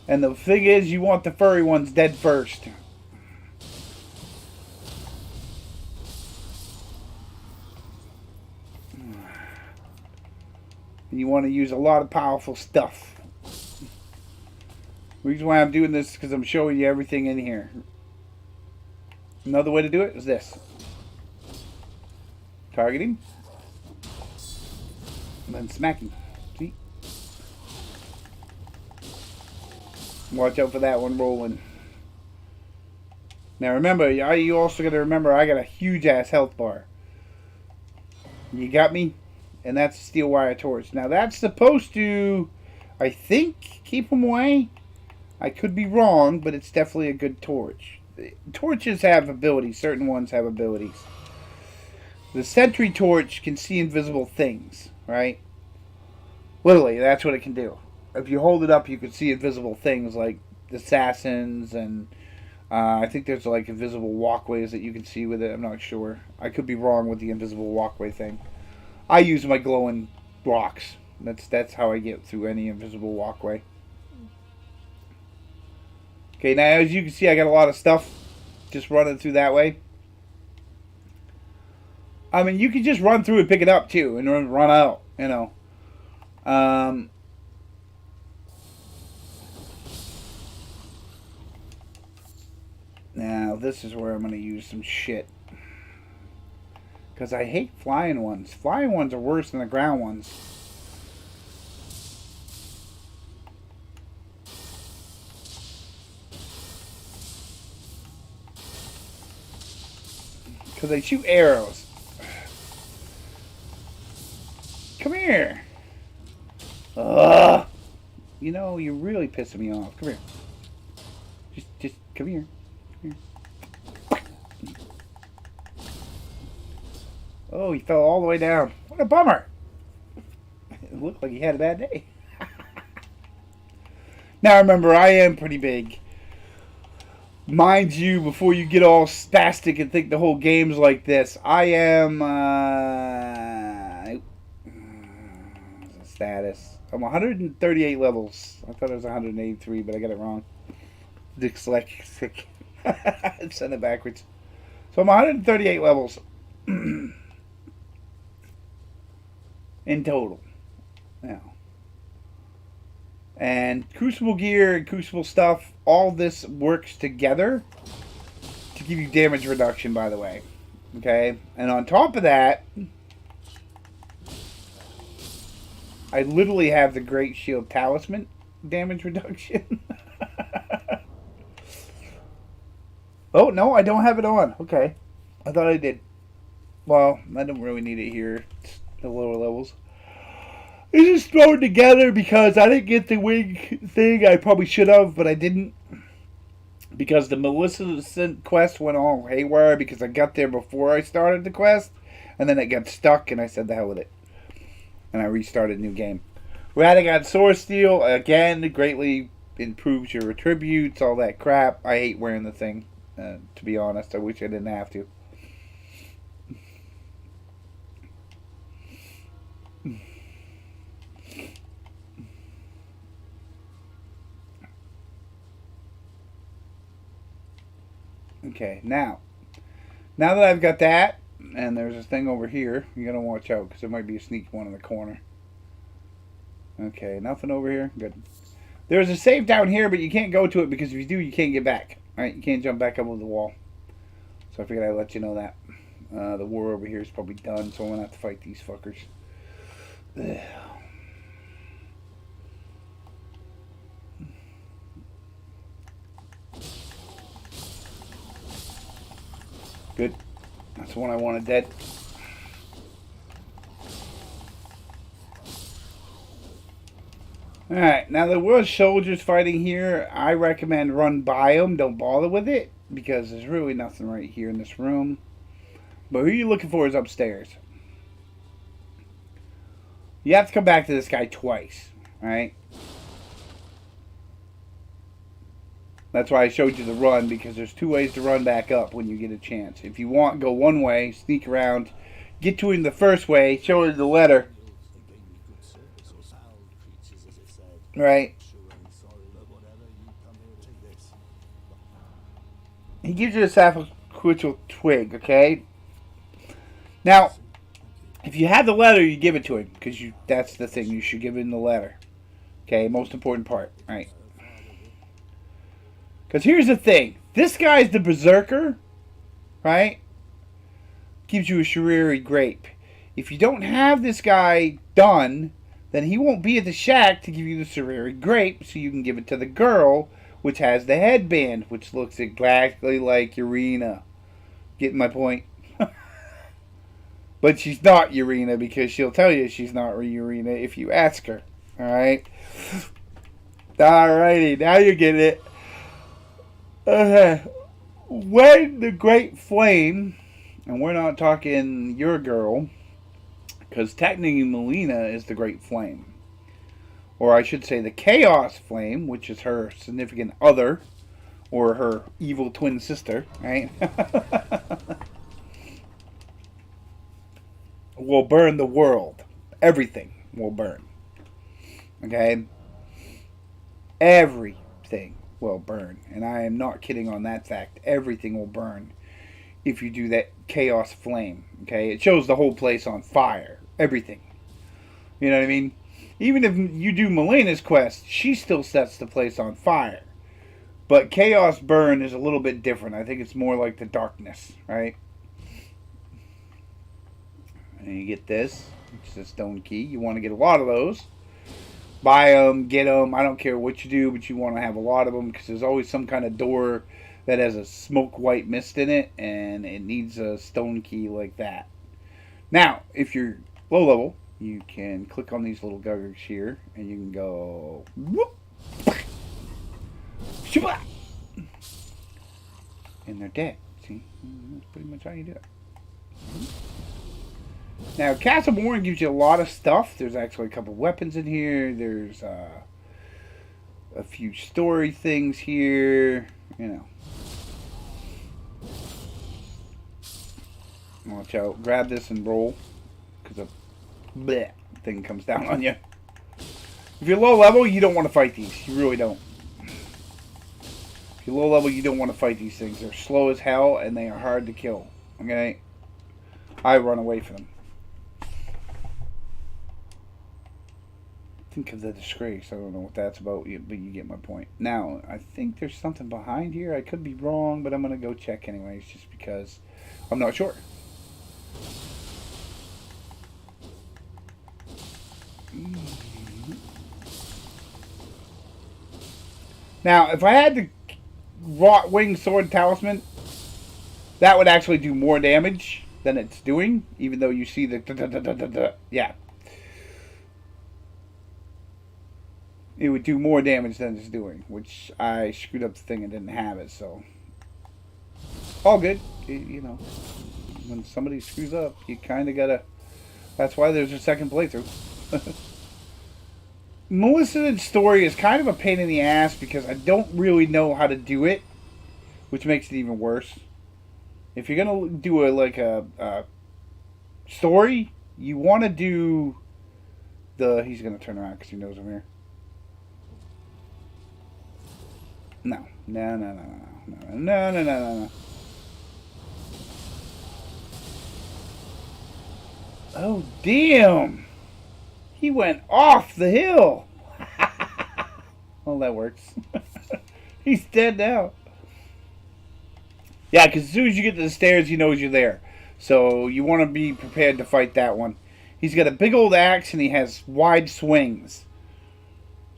And the thing is, you want the furry ones dead first. And you want to use a lot of powerful stuff. The reason why I'm doing this is because I'm showing you everything in here. Another way to do it is this. Target him. And then smack him. See? Watch out for that one rolling. Now remember, you also got to remember I got a huge ass health bar. You got me? And that's a steel wire torch. Now that's supposed to, I think, keep them away. I could be wrong, but it's definitely a good torch. Torches have abilities. Certain ones have abilities. The sentry torch can see invisible things, right? Literally, that's what it can do. If you hold it up, you can see invisible things like assassins, and I think there's like invisible walkways that you can see with it. I'm not sure. I could be wrong with the invisible walkway thing. I use my glowing rocks. That's how I get through any invisible walkway. Okay, now as you can see, I got a lot of stuff just running through that way. I mean, you can just run through and pick it up too, and run out, you know. Now, this is where I'm going to use some shit. Because I hate flying ones. Flying ones are worse than the ground ones. Because they shoot arrows. Come here. Ugh. You know, you're really pissing me off. Come here. Just come here. Come here. Oh, he fell all the way down. What a bummer. It looked like he had a bad day. Now remember, I am pretty big. Mind you, before you get all spastic and think the whole game's like this, I am, status. I'm 138 levels. I thought it was 183, but I got it wrong. Dyslexic. Send it backwards. So I'm 138 levels. In total. Now. And Crucible gear and Crucible stuff, all this works together to give you damage reduction, by the way. Okay? And on top of that, I literally have the Great Shield Talisman damage reduction. Oh, no, I don't have it on. Okay. I thought I did. Well, I don't really need it here. It's the lower levels. It's just thrown together because I didn't get the wing thing. I probably should have, but I didn't. Because the Maleficent quest went all haywire because I got there before I started the quest. And then it got stuck and I said the hell with it. And I restarted a new game. Ratting on Sword Steel, again, greatly improves your attributes, all that crap. I hate wearing the thing, to be honest. I wish I didn't have to. Okay, now that I've got that, and there's this thing over here, you gotta watch out because there might be a sneak one in the corner. Okay, nothing over here. Good. There's a save down here, but you can't go to it because if you do, you can't get back. Alright, you can't jump back up over the wall. So I figured I'd let you know that. The war over here is probably done, so I'm gonna have to fight these fuckers. Ugh. Good. That's the one I wanted dead. Alright, now there were soldiers fighting here. I recommend run by them. Don't bother with it. Because there's really nothing right here in this room. But who you looking for is upstairs. You have to come back to this guy twice. Alright? That's why I showed you the run, because there's 2 ways to run back up when you get a chance. If you want, go one way, sneak around, get to him the first way, show him the letter. Right? He gives you a sacrificial twig, okay? Now, if you have the letter, you give it to him, because that's the thing. You should give him the letter. Okay, most important part, right? Because here's the thing. This guy's the berserker, right? Gives you a Shiriri grape. If you don't have this guy done, then he won't be at the shack to give you the Shiriri grape, so you can give it to the girl, which has the headband, which looks exactly like Urena. Getting my point? But she's not Urena, because she'll tell you she's not Urena if you ask her. Alright? Alrighty, now you get it. Okay. When the Great Flame, and we're not talking your girl, because technically Melina is the Great Flame. Or I should say the Chaos Flame, which is her significant other, or her evil twin sister, right? Will burn the world. Everything will burn. Okay? Everything will burn. And I am not kidding on that fact. Everything will burn if you do that Chaos Flame. Okay? It shows the whole place on fire. Everything. You know what I mean? Even if you do Melina's quest, she still sets the place on fire. But Chaos Burn is a little bit different. I think it's more like the darkness, right? And you get this. It's a stone key. You want to get a lot of those. Buy them, get them. I don't care what you do, but you want to have a lot of them, because there's always some kind of door that has a smoke white mist in it, and it needs a stone key like that. Now, if you're low level, you can click on these little guggers here, and you can go whoop, and they're dead. See, that's pretty much how you do it. Now, Castle Morn gives you a lot of stuff. There's actually a couple weapons in here. There's a few story things here. You know. Watch out. Grab this and roll, because a bleh thing comes down on you. If you're low level, you don't want to fight these. You really don't. If you're low level, you don't want to fight these things. They're slow as hell, and they are hard to kill. Okay? I run away from them. Think of the disgrace. I don't know what that's about, but you get my point. Now, I think there's something behind here. I could be wrong, but I'm going to go check anyways, just because I'm not sure. Now, if I had the Wrought Wing Sword Talisman, that would actually do more damage than it's doing, even though you see the yeah. It would do more damage than it's doing, which I screwed up the thing and didn't have it, so all good. You know, when somebody screws up, you kind of gotta. That's why there's a second playthrough. Melissa's story is kind of a pain in the ass, because I don't really know how to do it, which makes it even worse. If you're gonna do a story, you want to do the. He's gonna turn around because he knows I'm here. No. Oh, damn. He went off the hill. Well, that works. He's dead now. Yeah, because as soon as you get to the stairs, he knows you're there. So you want to be prepared to fight that one. He's got a big old axe, and he has wide swings.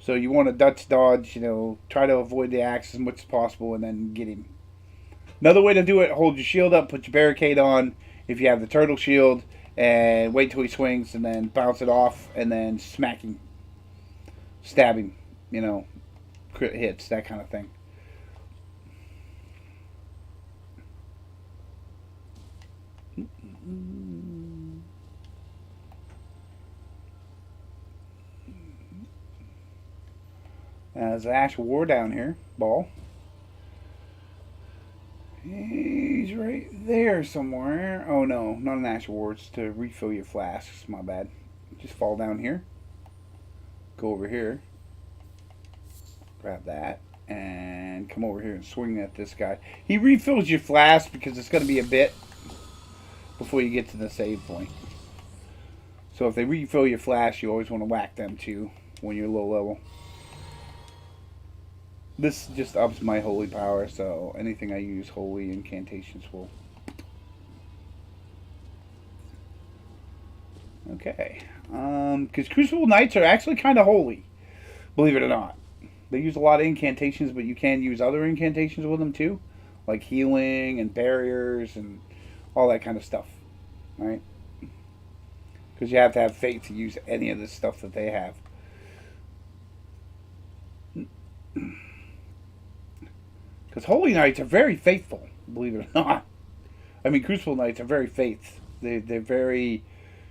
So you want to Dutch dodge, you know, try to avoid the axe as much as possible, and then get him. Another way to do it, hold your shield up, put your barricade on, if you have the turtle shield, and wait till he swings, and then bounce it off, and then smack him. Stab him, you know, crit hits, that kind of thing. There's Ash War down here. Ball. He's right there somewhere. Oh no, not an Ash War. It's to refill your flasks. My bad. Just fall down here. Go over here. Grab that. And come over here and swing at this guy. He refills your flask because it's going to be a bit before you get to the save point. So if they refill your flask, you always want to whack them too when you're low level. This just ups my holy power, so anything I use holy incantations will. Okay. Because Crucible Knights are actually kind of holy, believe it or not. They use a lot of incantations, but you can use other incantations with them too, like healing and barriers and all that kind of stuff, right? Because you have to have faith to use any of the stuff that they have. Because Holy Knights are very faithful, believe it or not. I mean, Crucible Knights are very faith. They're very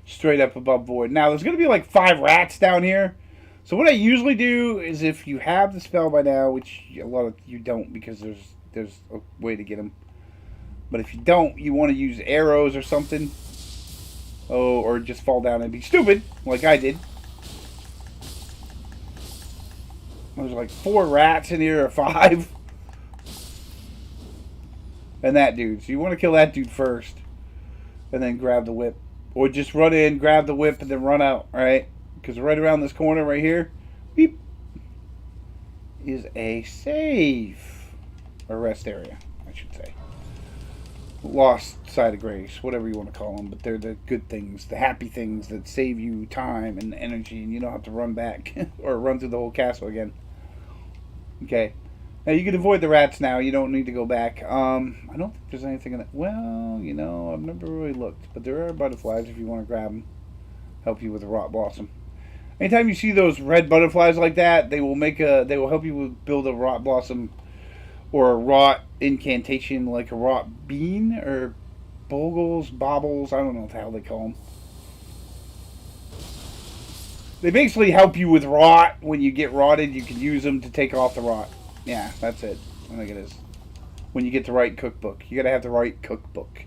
straight up above board. Now, there's going to be like 5 rats down here. So what I usually do is if you have the spell by now, which a lot of you don't because there's a way to get them. But if you don't, you want to use arrows or something. Oh, or just fall down and be stupid, like I did. There's like 4 rats in here, or 5. And that dude. So you want to kill that dude first. And then grab the whip. Or just run in, grab the whip, and then run out, right? Because right around this corner right here, beep, is a save. Or rest area, I should say. Lost side of grace, whatever you want to call them. But they're the good things, the happy things that save you time and energy. And you don't have to run back or run through the whole castle again. Okay. Now, you can avoid the rats now. You don't need to go back. I don't think there's anything in it. Well, you know, I've never really looked. But there are butterflies if you want to grab them. Help you with the rot blossom. Anytime you see those red butterflies like that, they will help you with build a rot blossom or a rot incantation like a rot bean or bobbles. I don't know what the hell they call them. They basically help you with rot. When you get rotted, you can use them to take off the rot. Yeah, that's it. I think it is. When you get the right cookbook. You gotta have the right cookbook.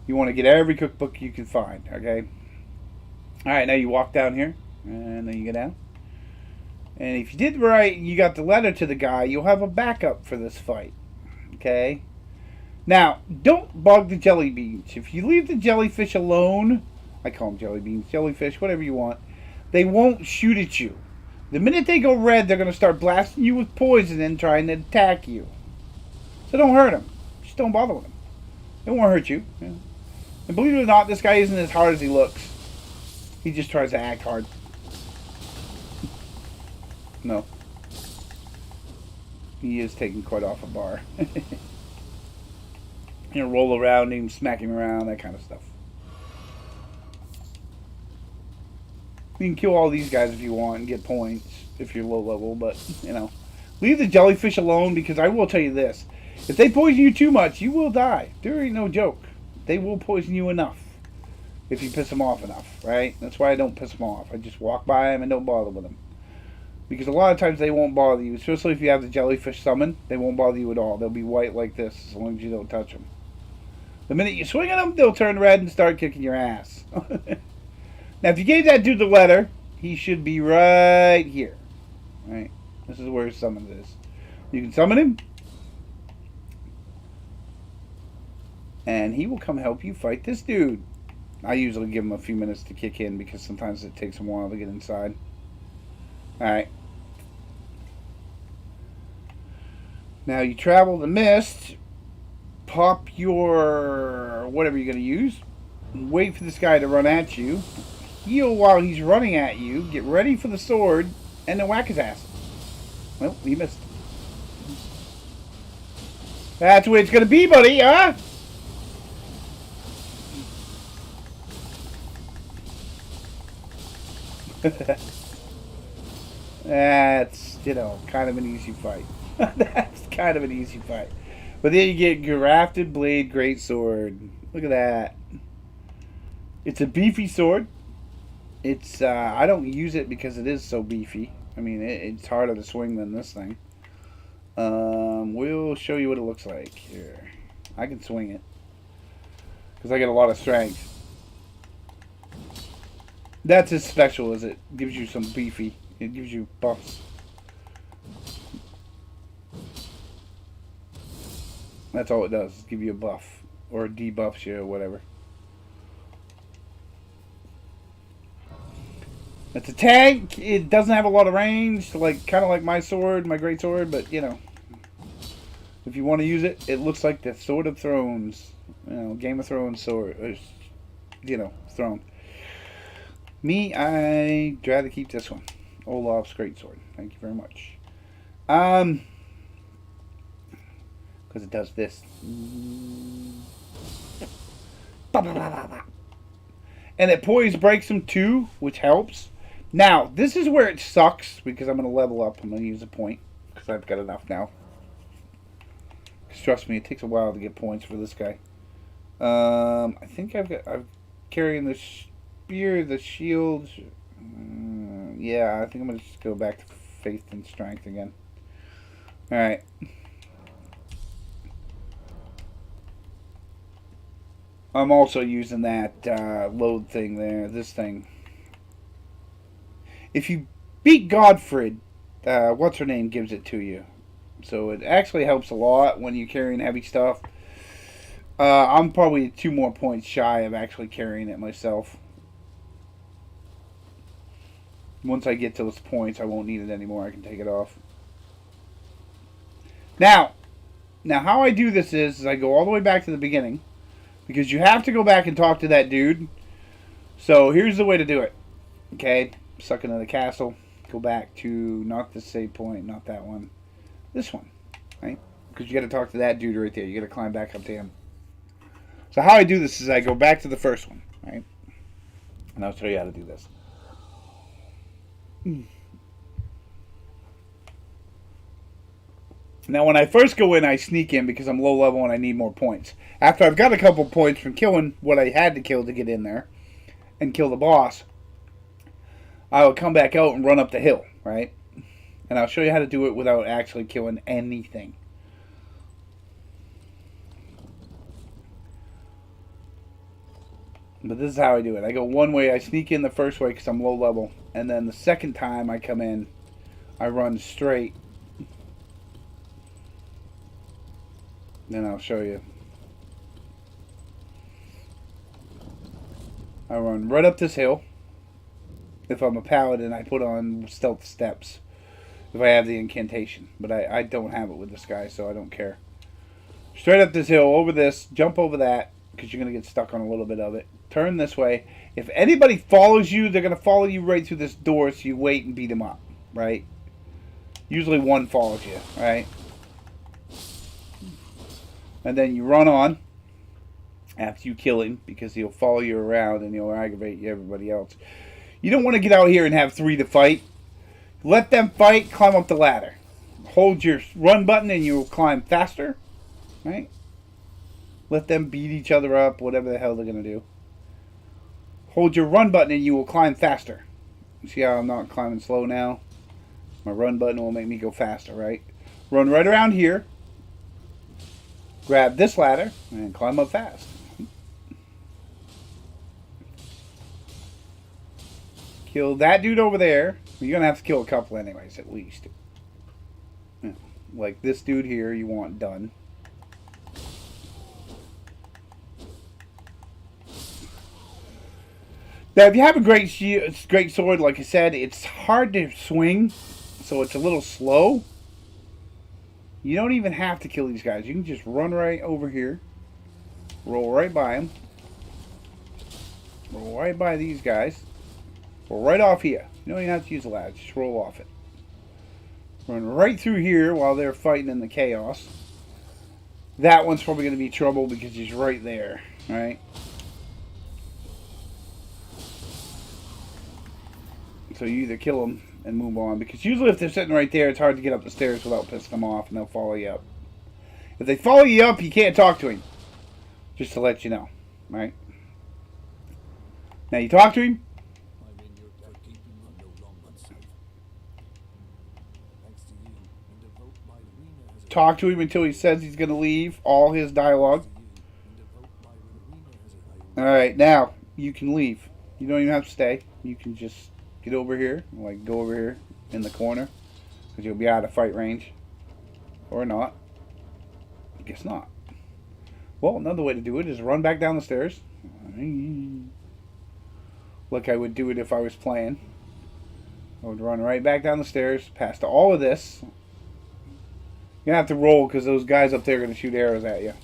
You want to get every cookbook you can find, okay? Alright, now you walk down here. And then you go down. And if you did right, you got the letter to the guy, you'll have a backup for this fight. Okay? Now, don't bug the jelly beans. If you leave the jellyfish alone, I call them jelly beans, jellyfish, whatever you want, they won't shoot at you. The minute they go red, they're going to start blasting you with poison and trying to attack you. So don't hurt them. Just don't bother with them. It won't hurt you. Yeah. And believe it or not, this guy isn't as hard as he looks. He just tries to act hard. No. He is taking quite off a bar. You know, roll around him, smack him around, that kind of stuff. You can kill all these guys if you want and get points if you're low level, but, you know. Leave the jellyfish alone because I will tell you this. If they poison you too much, you will die. There ain't no joke. They will poison you enough if you piss them off enough, right? That's why I don't piss them off. I just walk by them and don't bother with them. Because a lot of times they won't bother you, especially if you have the jellyfish summon. They won't bother you at all. They'll be white like this as long as you don't touch them. The minute you swing at them, they'll turn red and start kicking your ass. Now, if you gave that dude the letter, he should be right here. Right? This is where his summons is. You can summon him. And he will come help you fight this dude. I usually give him a few minutes to kick in because sometimes it takes him a while to get inside. Alright. Now you travel the mist. Pop your whatever you're going to use. Wait for this guy to run at you. Heal while he's running at you. Get ready for the sword. And then whack his ass. Well, he missed. That's where it's going to be, buddy, huh? That's, you know, kind of an easy fight. That's kind of an easy fight. But then you get Grafted Blade Greatsword. Look at that. It's a beefy sword. It's I don't use it because it is so beefy. I mean, it's harder to swing than this thing. We'll show you what it looks like here. I can swing it because I get a lot of strength. That's as special as it gives you some beefy. It gives you buffs. That's all it does. Give you a buff or debuffs you or whatever. It's a tank. It doesn't have a lot of range, like kind of like my sword, my great sword. But you know, if you want to use it, it looks like the Sword of Thrones, you know, Game of Thrones sword, or, you know, throne. Me, I'd rather keep this one, Olaf's great sword. Thank you very much. Because it does this. And it poise breaks them too, which helps. Now, this is where it sucks, because I'm going to level up. I'm going to use a point, because I've got enough now. Because trust me, it takes a while to get points for this guy. I think I'm carrying the spear, the shield. Yeah, I think I'm going to just go back to faith and strength again. Alright. I'm also using that load thing there, this thing. If you beat Godfred, what's her name gives it to you. So it actually helps a lot when you're carrying heavy stuff. I'm probably 2 more points shy of actually carrying it myself. Once I get to those points, I won't need it anymore. I can take it off. Now how I do this is I go all the way back to the beginning. Because you have to go back and talk to that dude. So here's the way to do it. Okay, suck into the castle. Go back to not the save point, not that one. This one, right? Because you got to talk to that dude right there. You got to climb back up to him. So how I do this is I go back to the first one, right? And I'll show you how to do this. Now, when I first go in, I sneak in because I'm low level and I need more points. After I've got a couple points from killing what I had to kill to get in there and kill the boss, I will come back out and run up the hill, right? And I'll show you how to do it without actually killing anything. But this is how I do it. I go one way, I sneak in the first way because I'm low level. And then the second time I come in, I run straight. Then I'll show you. I run right up this hill. If I'm a paladin, I put on stealth steps. If I have the incantation. But I don't have it with this guy, so I don't care. Straight up this hill, over this, jump over that, because you're going to get stuck on a little bit of it. Turn this way. If anybody follows you, they're going to follow you right through this door, so you wait and beat them up, right? Usually one follows you, right? And then you run on after you kill him because he'll follow you around and he'll aggravate everybody else. You don't want to get out here and have 3 to fight. Let them fight, climb up the ladder. Hold your run button and you'll climb faster. Right? Let them beat each other up, whatever the hell they're going to do. Hold your run button and you will climb faster. See how I'm not climbing slow now? My run button will make me go faster, right? Run right around here. Grab this ladder and climb up fast. Kill that dude over there. You're going to have to kill a couple anyways, at least. Like this dude here you want done. Now, if you have a great sword, like I said, it's hard to swing, so it's a little slow. You don't even have to kill these guys. You can just run right over here. Roll right by them. Roll right by these guys. Roll right off here. You don't even have to use the ladder. Just roll off it. Run right through here while they're fighting in the chaos. That one's probably going to be trouble because he's right there. Right? So you either kill them and move on. Because usually if they're sitting right there, it's hard to get up the stairs without pissing them off. And they'll follow you up. If they follow you up, you can't talk to him. Just to let you know. Right? Now you talk to him. I'm in your care keeping you no longer safe. Thanks to you, and devote my arena as a Talk to him until he says he's going to leave. All his dialogue. Alright, now you can leave. You don't even have to stay. You can just get over here. Like go over here in the corner. Because you'll be out of fight range. Or not. I guess not. Well, another way to do it is run back down the stairs. Like I would do it if I was playing. I would run right back down the stairs, past all of this. You're going to have to roll because those guys up there are going to shoot arrows at you.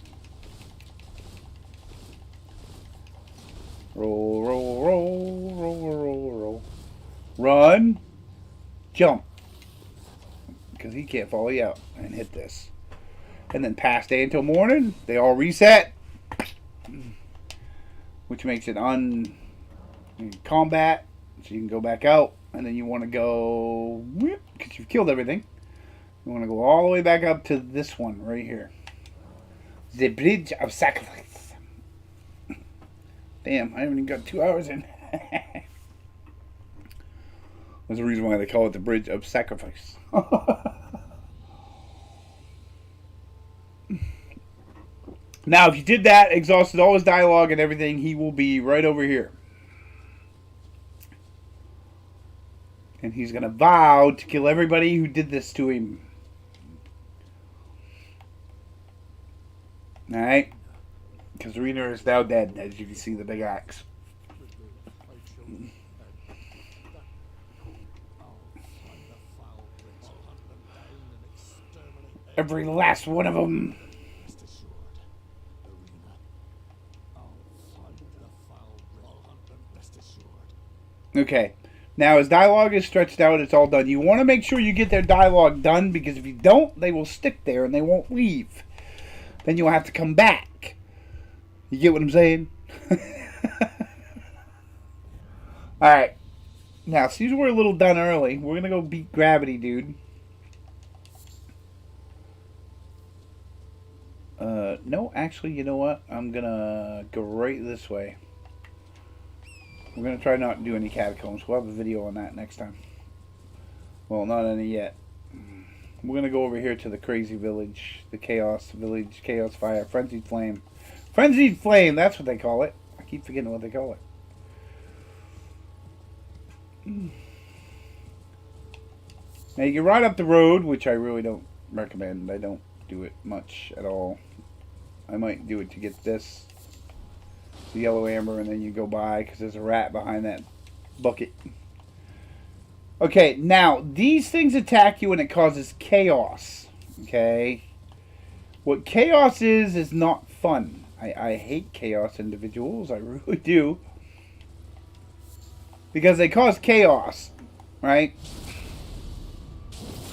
Roll, roll, roll, roll, roll, roll. Run. Jump. Because he can't follow you out. And hit this. And then past day until morning, they all reset. Which makes it combat. So you can go back out. And then you want to go, because you've killed everything. You want to go all the way back up to this one right here. The Bridge of Sacrifice. Damn, I haven't even got 2 hours in. There's a reason why they call it the Bridge of Sacrifice. Now, if you did that, exhausted all his dialogue and everything, he will be right over here. And he's going to vow to kill everybody who did this to him. Alright? Because Rena is now dead, as you can see the big axe. Every last one of them. Okay. Now, as dialogue is stretched out, it's all done. You want to make sure you get their dialogue done, because if you don't, they will stick there and they won't leave. Then you'll have to come back. You get what I'm saying? Alright. Now, since we're a little done early, we're going to go beat Gravity, dude. No, actually, you know what? I'm going to go right this way. We're going to try not to do any catacombs. We'll have a video on that next time. Well, not any yet. We're going to go over here to the crazy village. The chaos village. Chaos fire. Frenzied flame. Frenzied flame. That's what they call it. I keep forgetting what they call it. Now you can ride up the road, which I really don't recommend. I don't do it much at all. I might do it to get this. The yellow amber, and then you go by because there's a rat behind that bucket. Okay, now these things attack you and it causes chaos. Okay, what chaos is not fun. I hate chaos individuals. I really do, because they cause chaos, right?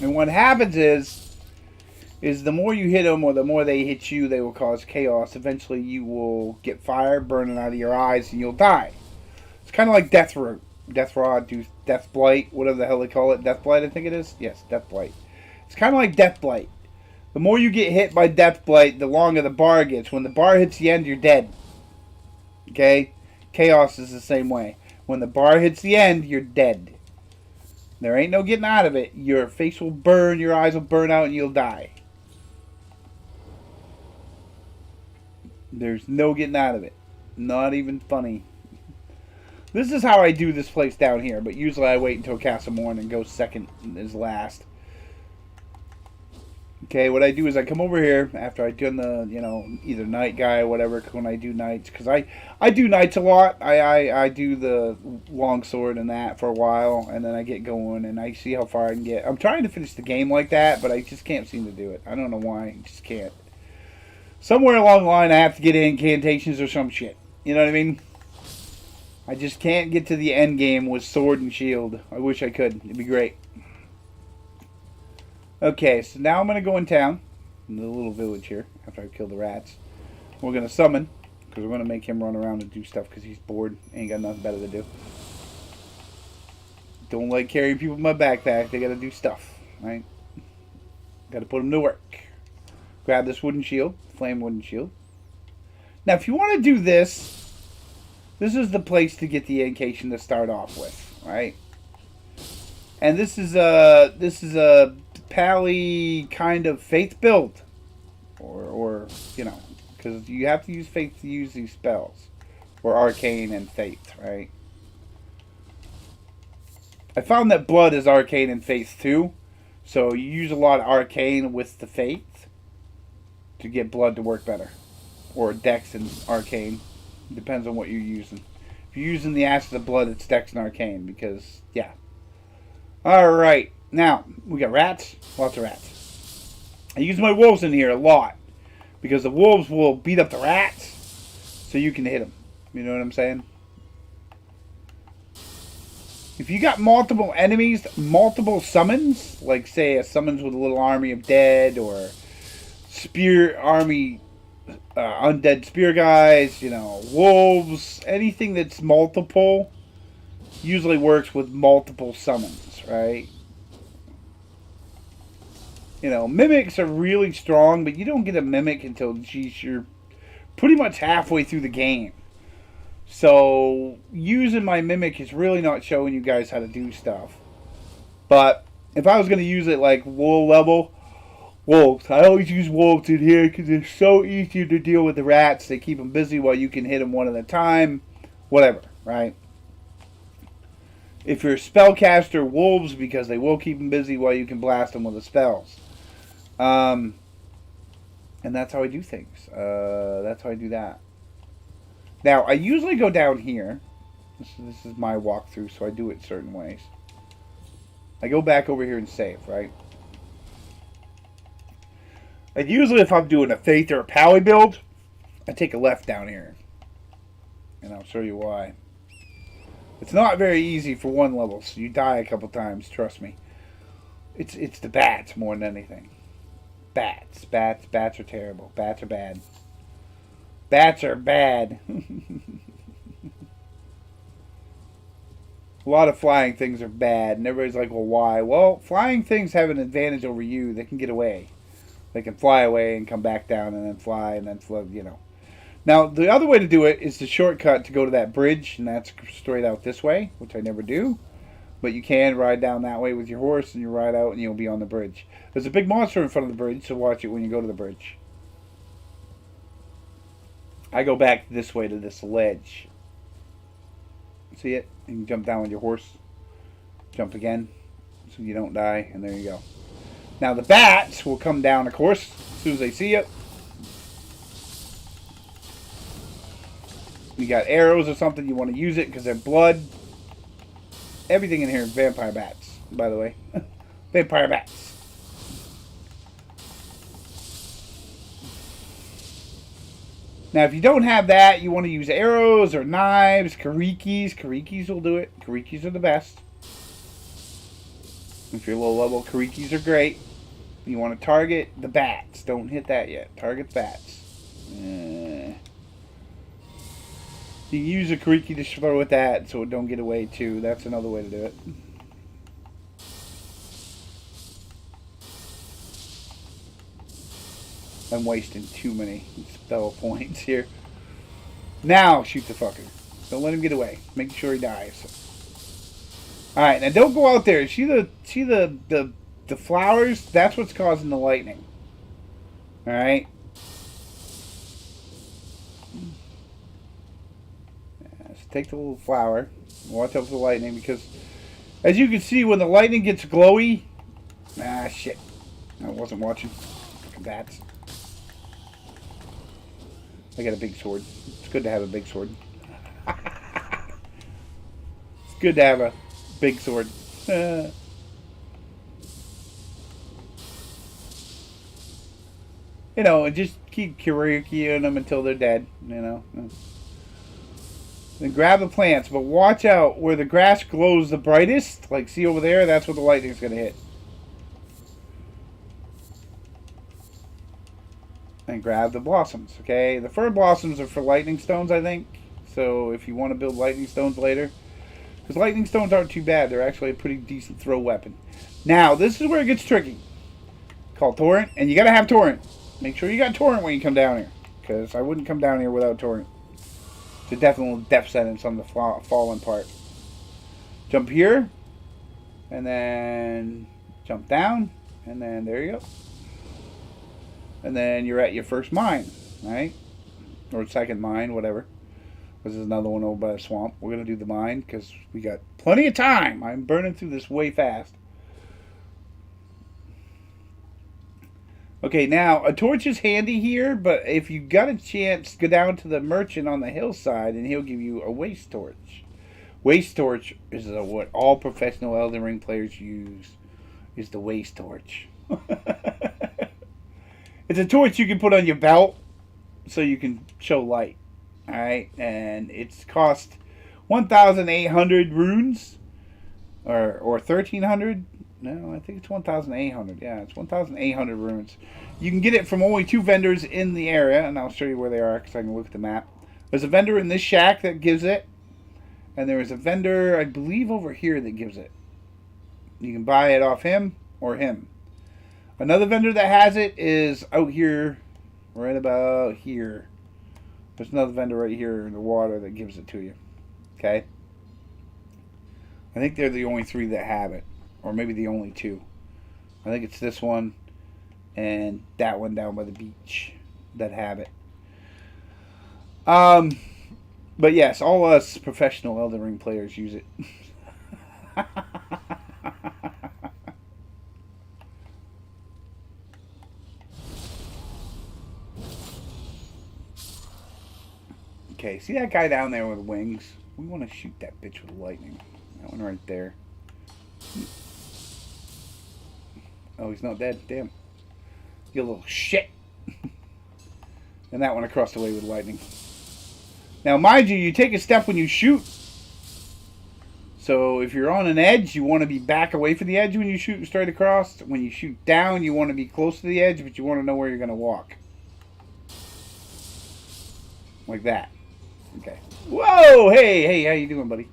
And what happens is the more you hit them or the more they hit you, they will cause chaos. Eventually you will get fire burning out of your eyes and you'll die. It's kind of like Death Root. Death Rod, Death Blight, whatever the hell they call it. Death Blight, I think it is? Yes, Death Blight. It's kind of like Death Blight. The more you get hit by Death Blight, the longer the bar gets. When the bar hits the end, you're dead. Okay? Chaos is the same way. When the bar hits the end, you're dead. There ain't no getting out of it. Your face will burn, your eyes will burn out, and you'll die. There's no getting out of it. Not even funny. This is how I do this place down here, but usually I wait until Castle Morn and go second as last. Okay, what I do is I come over here after I've done the, either night guy or whatever, when I do nights, because I do nights a lot. I do the longsword and that for a while, and then I get going, and I see how far I can get. I'm trying to finish the game like that, but I just can't seem to do it. I don't know why, I just can't. Somewhere along the line I have to get incantations or some shit. You know what I mean? I just can't get to the end game with sword and shield. I wish I could. It'd be great. Okay, so now I'm going to go in town, in the little village here, after I've killed the rats. We're going to summon, because we're going to make him run around and do stuff, because he's bored. Ain't got nothing better to do. Don't like carrying people in my backpack. They got to do stuff, right? Got to put them to work. Grab this wooden shield, flame wooden shield. Now, if you want to do this, this is the place to get the incantation to start off with, right? And this is a pally kind of faith build, or you know, because you have to use faith to use these spells, or arcane and faith, right? I found that blood is arcane and faith too, so you use a lot of arcane with the faith to get blood to work better, or dex and arcane, depends on what you're using. If you're using the acid of blood, it's dex and arcane, because yeah. Alright, now, we got rats. Lots of rats. I use my wolves in here a lot. Because the wolves will beat up the rats. So you can hit them. You know what I'm saying? If you got multiple enemies, multiple summons. Like, say, a summons with a little army of dead. Or spear army, undead spear guys. You know, wolves. Anything that's multiple usually works with multiple summons. Right? You know, mimics are really strong, but you don't get a mimic until, geez, you're pretty much halfway through the game. So, using my mimic is really not showing you guys how to do stuff. But, if I was going to use it like wool level, wolves. I always use wolves in here because they're so easy to deal with the rats. They keep them busy while you can hit them one at a time. Whatever, right? If you're a spellcaster, wolves, because they will keep them busy while you can blast them with the spells. And that's how I do things. That's how I do that. Now, I usually go down here. This is my walkthrough, so I do it certain ways. I go back over here and save, right? And usually if I'm doing a faith or a pally build, I take a left down here. And I'll show you why. It's not very easy for one level, so you die a couple times, trust me. It's the bats more than anything. Bats are terrible. Bats are bad. Bats are bad. A lot of flying things are bad, and everybody's like, well, why? Well, flying things have an advantage over you. They can get away. They can fly away and come back down and then fly and then float, you know. Now, the other way to do it is the shortcut to go to that bridge, and that's straight out this way, which I never do. But you can ride down that way with your horse, and you ride out, and you'll be on the bridge. There's a big monster in front of the bridge, so watch it when you go to the bridge. I go back this way to this ledge. See it? You can jump down with your horse. Jump again, so you don't die, and there you go. Now, the bats will come down, of course, as soon as they see you. You got arrows or something, you want to use it because they're blood. Everything in here is vampire bats, by the way. Vampire bats. Now, if you don't have that, you want to use arrows or knives, karikis. Karikis will do it. Karikis are the best. If you're low level, karikis are great. You want to target the bats. Don't hit that yet. Target the bats. You can use a kariki to throw with that so it don't get away too. That's another way to do it. I'm wasting too many spell points here. Now shoot the fucker. Don't let him get away. Make sure he dies. Alright, now don't go out there. See the flowers? That's what's causing the lightning. Alright? Take the little flower. Watch out for the lightning because, as you can see, when the lightning gets glowy... Ah, shit. I wasn't watching. Fucking bats. I got a big sword. It's good to have a big sword. It's good to have a big sword. You know, and just keep karaokeing them until they're dead, you know. Then grab the plants, but watch out where the grass glows the brightest. Like, see over there? That's where the lightning's going to hit. And grab the blossoms, okay? The fir blossoms are for lightning stones, I think. So, if you want to build lightning stones later. Because lightning stones aren't too bad. They're actually a pretty decent throw weapon. Now, this is where it gets tricky. Called Torrent. And you got to have Torrent. Make sure you got torrent when you come down here, because I wouldn't come down here without torrent. It's a definite death sentence on the fallen part. Jump here, and then jump down, and then there you go. And then you're at your first mine, right? Or second mine, whatever. This is another one over by the swamp. We're going to do the mine because we got plenty of time. I'm burning through this way fast. Okay, now, a torch is handy here, but if you got a chance, go down to the merchant on the hillside, and he'll give you a waste torch. Waste torch is what all professional Elden Ring players use, is the waste torch. It's a torch you can put on your belt so you can show light. Alright, and it's cost 1,800 runes, or 1,300. No, I think it's 1,800. Yeah, it's 1,800 runes. You can get it from only 2 vendors in the area, and I'll show you where they are because I can look at the map. There's a vendor in this shack that gives it, and there is a vendor, I believe, over here that gives it. You can buy it off him or him. Another vendor that has it is out here, right about here. There's another vendor right here in the water that gives it to you. Okay? I think they're the only 3 that have it. Or maybe the only 2. I think it's this one and that one down by the beach that have it. But yes, all us professional Elden Ring players use it. Okay, see that guy down there with wings? We want to shoot that bitch with lightning. That one right there. Oh, he's not dead. Damn. You little shit. And that one across the way with lightning. Now, mind you, you take a step when you shoot. So, if you're on an edge, you want to be back away from the edge when you shoot straight across. When you shoot down, you want to be close to the edge, but you want to know where you're going to walk. Like that. Okay. Whoa! Hey, how you doing, buddy?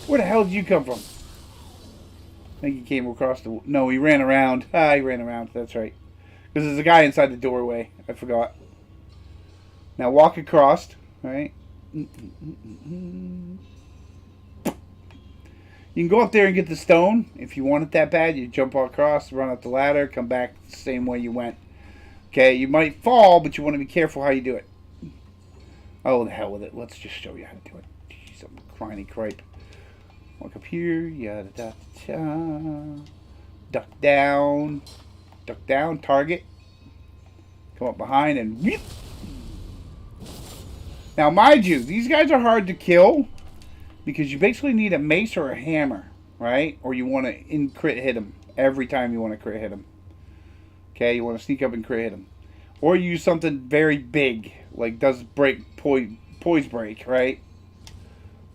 Where the hell did you come from? I think he came across the... No, he ran around. He ran around. That's right. Because there's a guy inside the doorway. I forgot. Now walk across. Right? You can go up there and get the stone. If you want it that bad, you jump across, run up the ladder, come back the same way you went. Okay, you might fall, but you want to be careful how you do it. Oh, the hell with it. Let's just show you how to do it. Jeez, I'm a crying cripe. Walk up here, yada da da. Duck down, target. Come up behind and whoop. Now, mind you, these guys are hard to kill because you basically need a mace or a hammer, right? Or you want to crit hit them every time you want to crit hit them. Okay, you want to sneak up and crit hit them, or use something very big like does break poise break, right?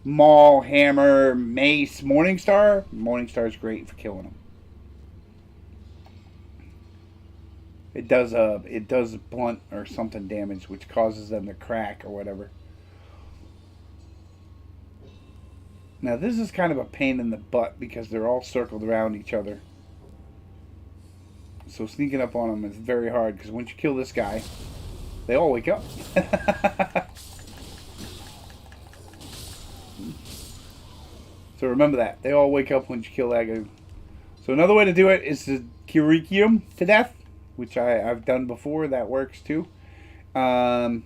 Maul, hammer, mace, Morningstar. Morningstar's great for killing them. It does blunt or something damage, which causes them to crack or whatever. Now this is kind of a pain in the butt because they're all circled around each other. So sneaking up on them is very hard because once you kill this guy, they all wake up. So remember that. They all wake up when you kill that guy. So another way to do it is to Kirikium to death, which I've done before. That works too. I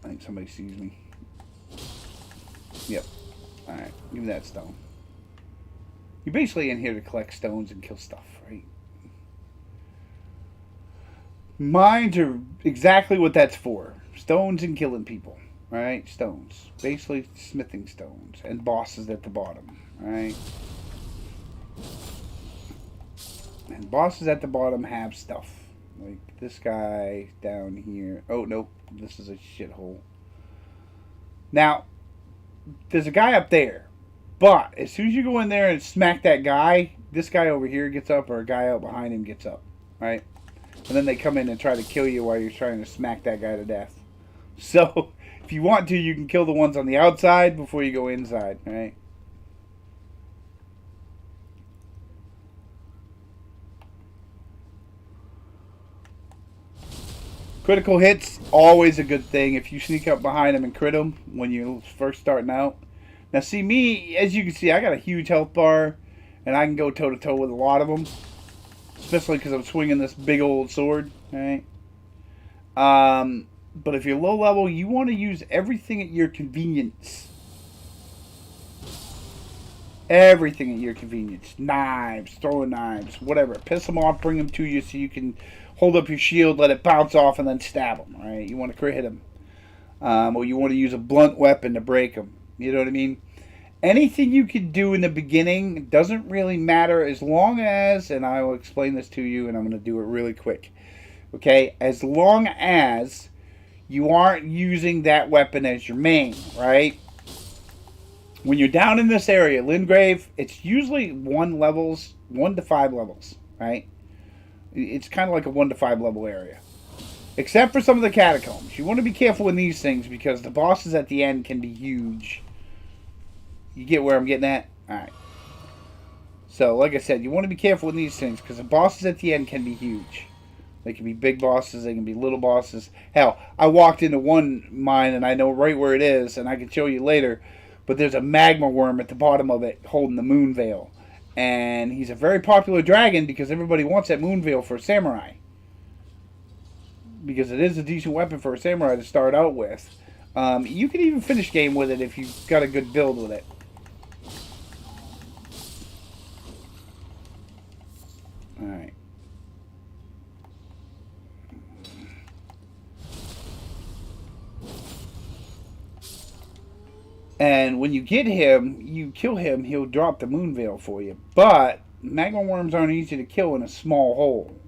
think somebody sees me. Yep. Alright, give me that stone. You're basically in here to collect stones and kill stuff, right? Mines are exactly what that's for. Stones and killing people. Right? Stones. Basically smithing stones. And bosses at the bottom. Right? And bosses at the bottom have stuff. Like this guy down here. Oh, nope. This is a shithole. Now, there's a guy up there. But as soon as you go in there and smack that guy, this guy over here gets up, or a guy out behind him gets up. Right? And then they come in and try to kill you while you're trying to smack that guy to death. So, if you want to, you can kill the ones on the outside before you go inside, right? Critical hits, always a good thing. If you sneak up behind them and crit them when you're first starting out. Now, see me, as you can see, I got a huge health bar, and I can go toe-to-toe with a lot of them. Especially because I'm swinging this big old sword, right? But if you're low level, you want to use everything at your convenience. Everything at your convenience. Knives, throwing knives, whatever. Piss them off, bring them to you so you can hold up your shield, let it bounce off, and then stab them, right? You want to crit hit them. Or you want to use a blunt weapon to break them. You know what I mean? Anything you can do in the beginning doesn't really matter as long as, and I will explain this to you, and I'm going to do it really quick. Okay? As long as you aren't using that weapon as your main, right? When you're down in this area, Lingrave, it's usually 1 to 5 levels, right? It's kind of like a 1 to 5 level area. Except for some of the catacombs. You want to be careful in these things because the bosses at the end can be huge. You get where I'm getting at? Alright. So, like I said, you want to be careful in these things because the bosses at the end can be huge. They can be big bosses, they can be little bosses. Hell, I walked into one mine and I know right where it is, and I can show you later. But there's a magma worm at the bottom of it holding the moon veil. And he's a very popular dragon because everybody wants that moon veil for a samurai. Because it is a decent weapon for a samurai to start out with. You can even finish game with it if you've got a good build with it. Alright. And when you get him, you kill him, he'll drop the moon veil for you. But magma worms aren't easy to kill in a small hole,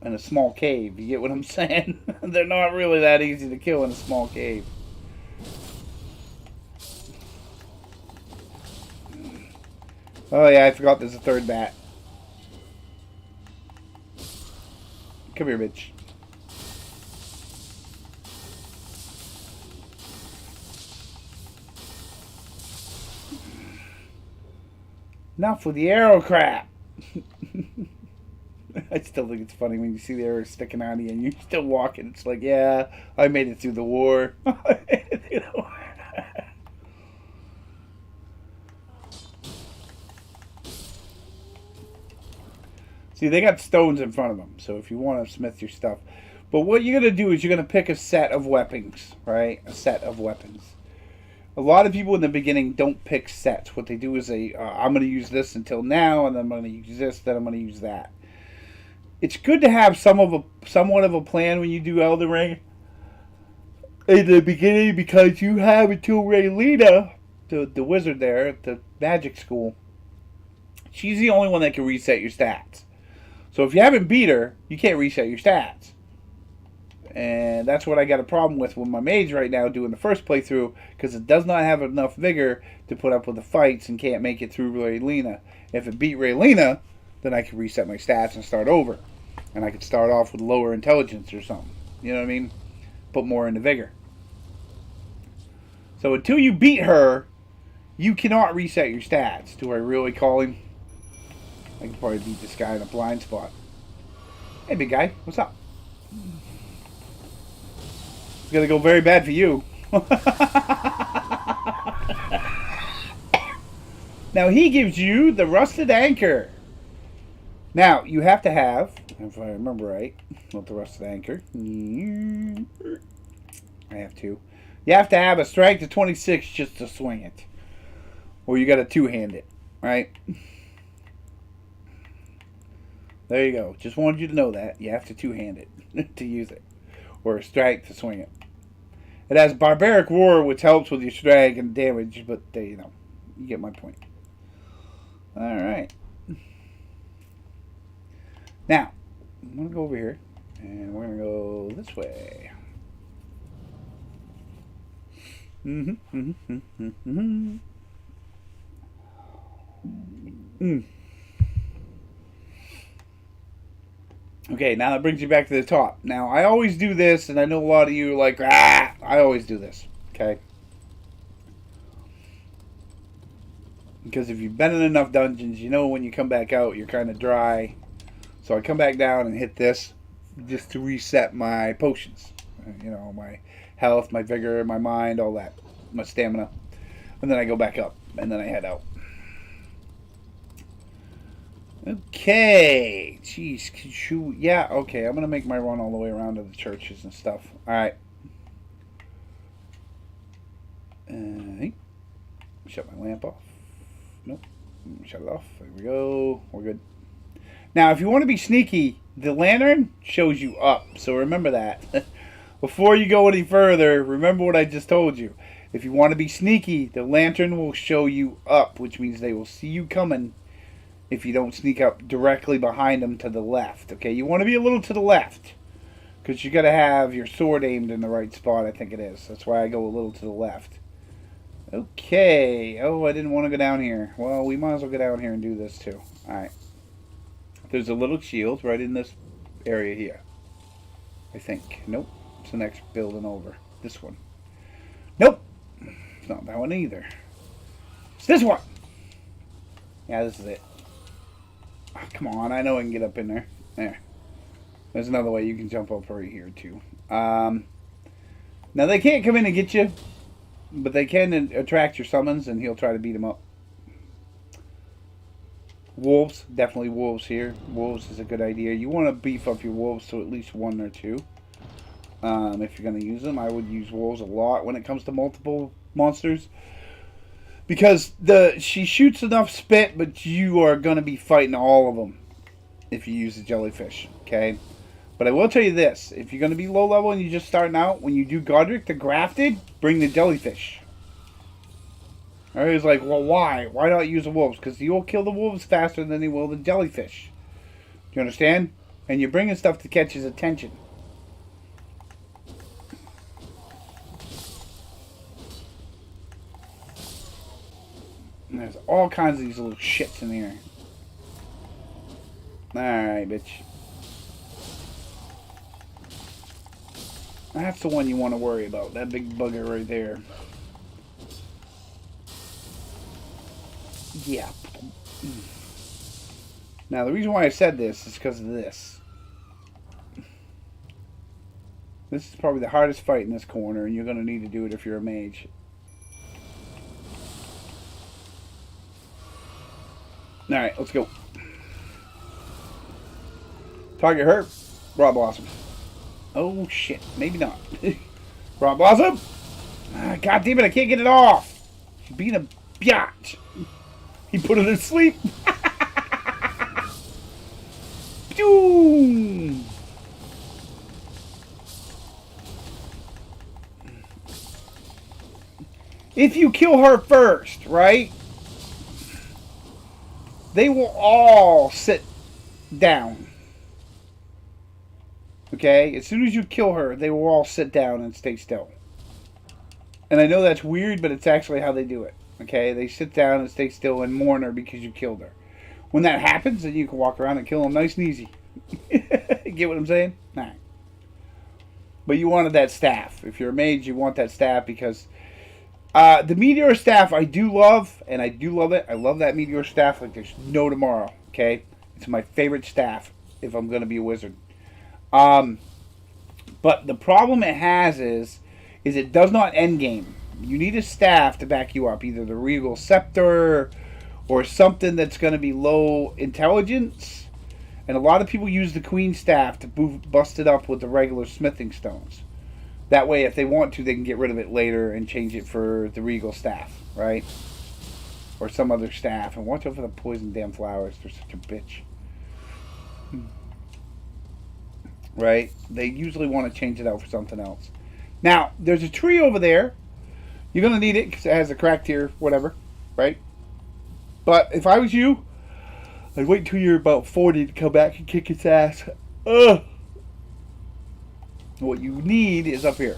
in a small cave. You get what I'm saying? They're not really that easy to kill in a small cave. Oh yeah, I forgot there's a third bat. Come here, bitch. Enough with the arrow crap. I still think it's funny when you see the arrow sticking out of you and you're still walking. It's like, yeah, I made it through the war. You know? See, they got stones in front of them, so if you want to smith your stuff. But what you're going to do is you're going to pick a set of weapons, right? A set of weapons. A lot of people in the beginning don't pick sets. What they do is I'm going to use this until now, and then I'm going to use this, then I'm going to use that. It's good to have somewhat of a plan when you do Elden Ring in the beginning because you have until Raylena, the wizard there at the magic school. She's the only one that can reset your stats. So if you haven't beat her, you can't reset your stats. And that's what I got a problem with my mage right now doing the first playthrough because it does not have enough vigor to put up with the fights and can't make it through Raylena. If it beat Raylena, then I can reset my stats and start over. And I could start off with lower intelligence or something. You know what I mean? Put more into vigor. So until you beat her, you cannot reset your stats. Do I really call him? I can probably beat this guy in a blind spot. Hey, big guy. What's up? It's going to go very bad for you. Now, he gives you the rusted anchor. Now, you have to have, if I remember right, not the rusted anchor. I have to. You have to have a strength of 26 just to swing it. Or you got to two-hand it, right? There you go. Just wanted you to know that. You have to two-hand it to use it. Or a strength to swing it. It has Barbaric Roar, which helps with your strength and damage, but, you know, you get my point. Alright. Now, I'm going to go over here, and we're going to go this way. Okay, now that brings you back to the top. Now, I always do this, and I know a lot of you are like, I always do this, okay? Because if you've been in enough dungeons, you know when you come back out, you're kind of dry. So I come back down and hit this just to reset my potions, You know, my health, my vigor, my mind, all that, my stamina, and then I go back up, and then I head out. Okay, jeez, could you? Yeah, okay. I'm gonna make my run all the way around to the churches and stuff. All right. Shut my lamp off. Nope. Shut it off. There we go. We're good. Now, if you want to be sneaky, the lantern shows you up. So remember that. Before you go any further, remember what I just told you. If you want to be sneaky, the lantern will show you up, which means they will see you coming if you don't sneak up directly behind them to the left. Okay, you want to be a little to the left because you got to have your sword aimed in the right spot, I think it is. That's why I go a little to the left. Okay. Oh, I didn't want to go down here. Well, we might as well go down here and do this too. Alright. There's a little shield right in this area here. I think. Nope. It's the next building over. This one. Nope. It's not that one either. It's this one. Yeah, this is it. Oh, come on. I know I can get up in there. There. There's another way you can jump up right here too. Now they can't come in and get you. But they can attract your summons, and he'll try to beat them up. Wolves. Definitely wolves here. Wolves is a good idea. You want to beef up your wolves to at least 1 or 2. If you're going to use them. I would use wolves a lot when it comes to multiple monsters. Because she shoots enough spit, but you are going to be fighting all of them if you use the jellyfish. Okay? But I will tell you this, if you're going to be low level and you're just starting out, when you do Godric the Grafted, bring the jellyfish. I was like, well, why? Why not use the wolves? Because you'll kill the wolves faster than you will the jellyfish. Do you understand? And you're bringing stuff to catch his attention. And there's all kinds of these little shits in here. Alright, bitch. That's the one you want to worry about. That big bugger right there. Yeah. Now, the reason why I said this is because of this. This is probably the hardest fight in this corner, and you're going to need to do it if you're a mage. Alright, let's go. Target hurt. Raw Blossom. Oh shit, maybe not. Raw Blossom! God damn it, I can't get it off! She's being a biatch. He put her to sleep. Boom! If you kill her first, right? They will all sit down. Okay? As soon as you kill her, they will all sit down and stay still. And I know that's weird, but it's actually how they do it. Okay? They sit down and stay still and mourn her because you killed her. When that happens, then you can walk around and kill them nice and easy. Get what I'm saying? Alright. But you wanted that staff. If you're a mage, you want that staff because the meteor staff I do love, and I do love it. I love that meteor staff like there's no tomorrow. Okay? It's my favorite staff if I'm going to be a wizard. But the problem it has is it does not end game. You need a staff to back you up, either the Regal Scepter or something that's going to be low intelligence. And a lot of people use the Queen Staff to bust it up with the regular smithing stones. That way, if they want to, they can get rid of it later and change it for the Regal Staff, right? Or some other staff. And watch out for the poison damn flowers. They're such a bitch. Right? They usually want to change it out for something else. Now, there's a tree over there. You're going to need it because it has a cracked here, whatever. Right? But if I was you, I'd wait until you're about 40 to come back and kick its ass. Ugh! What you need is up here.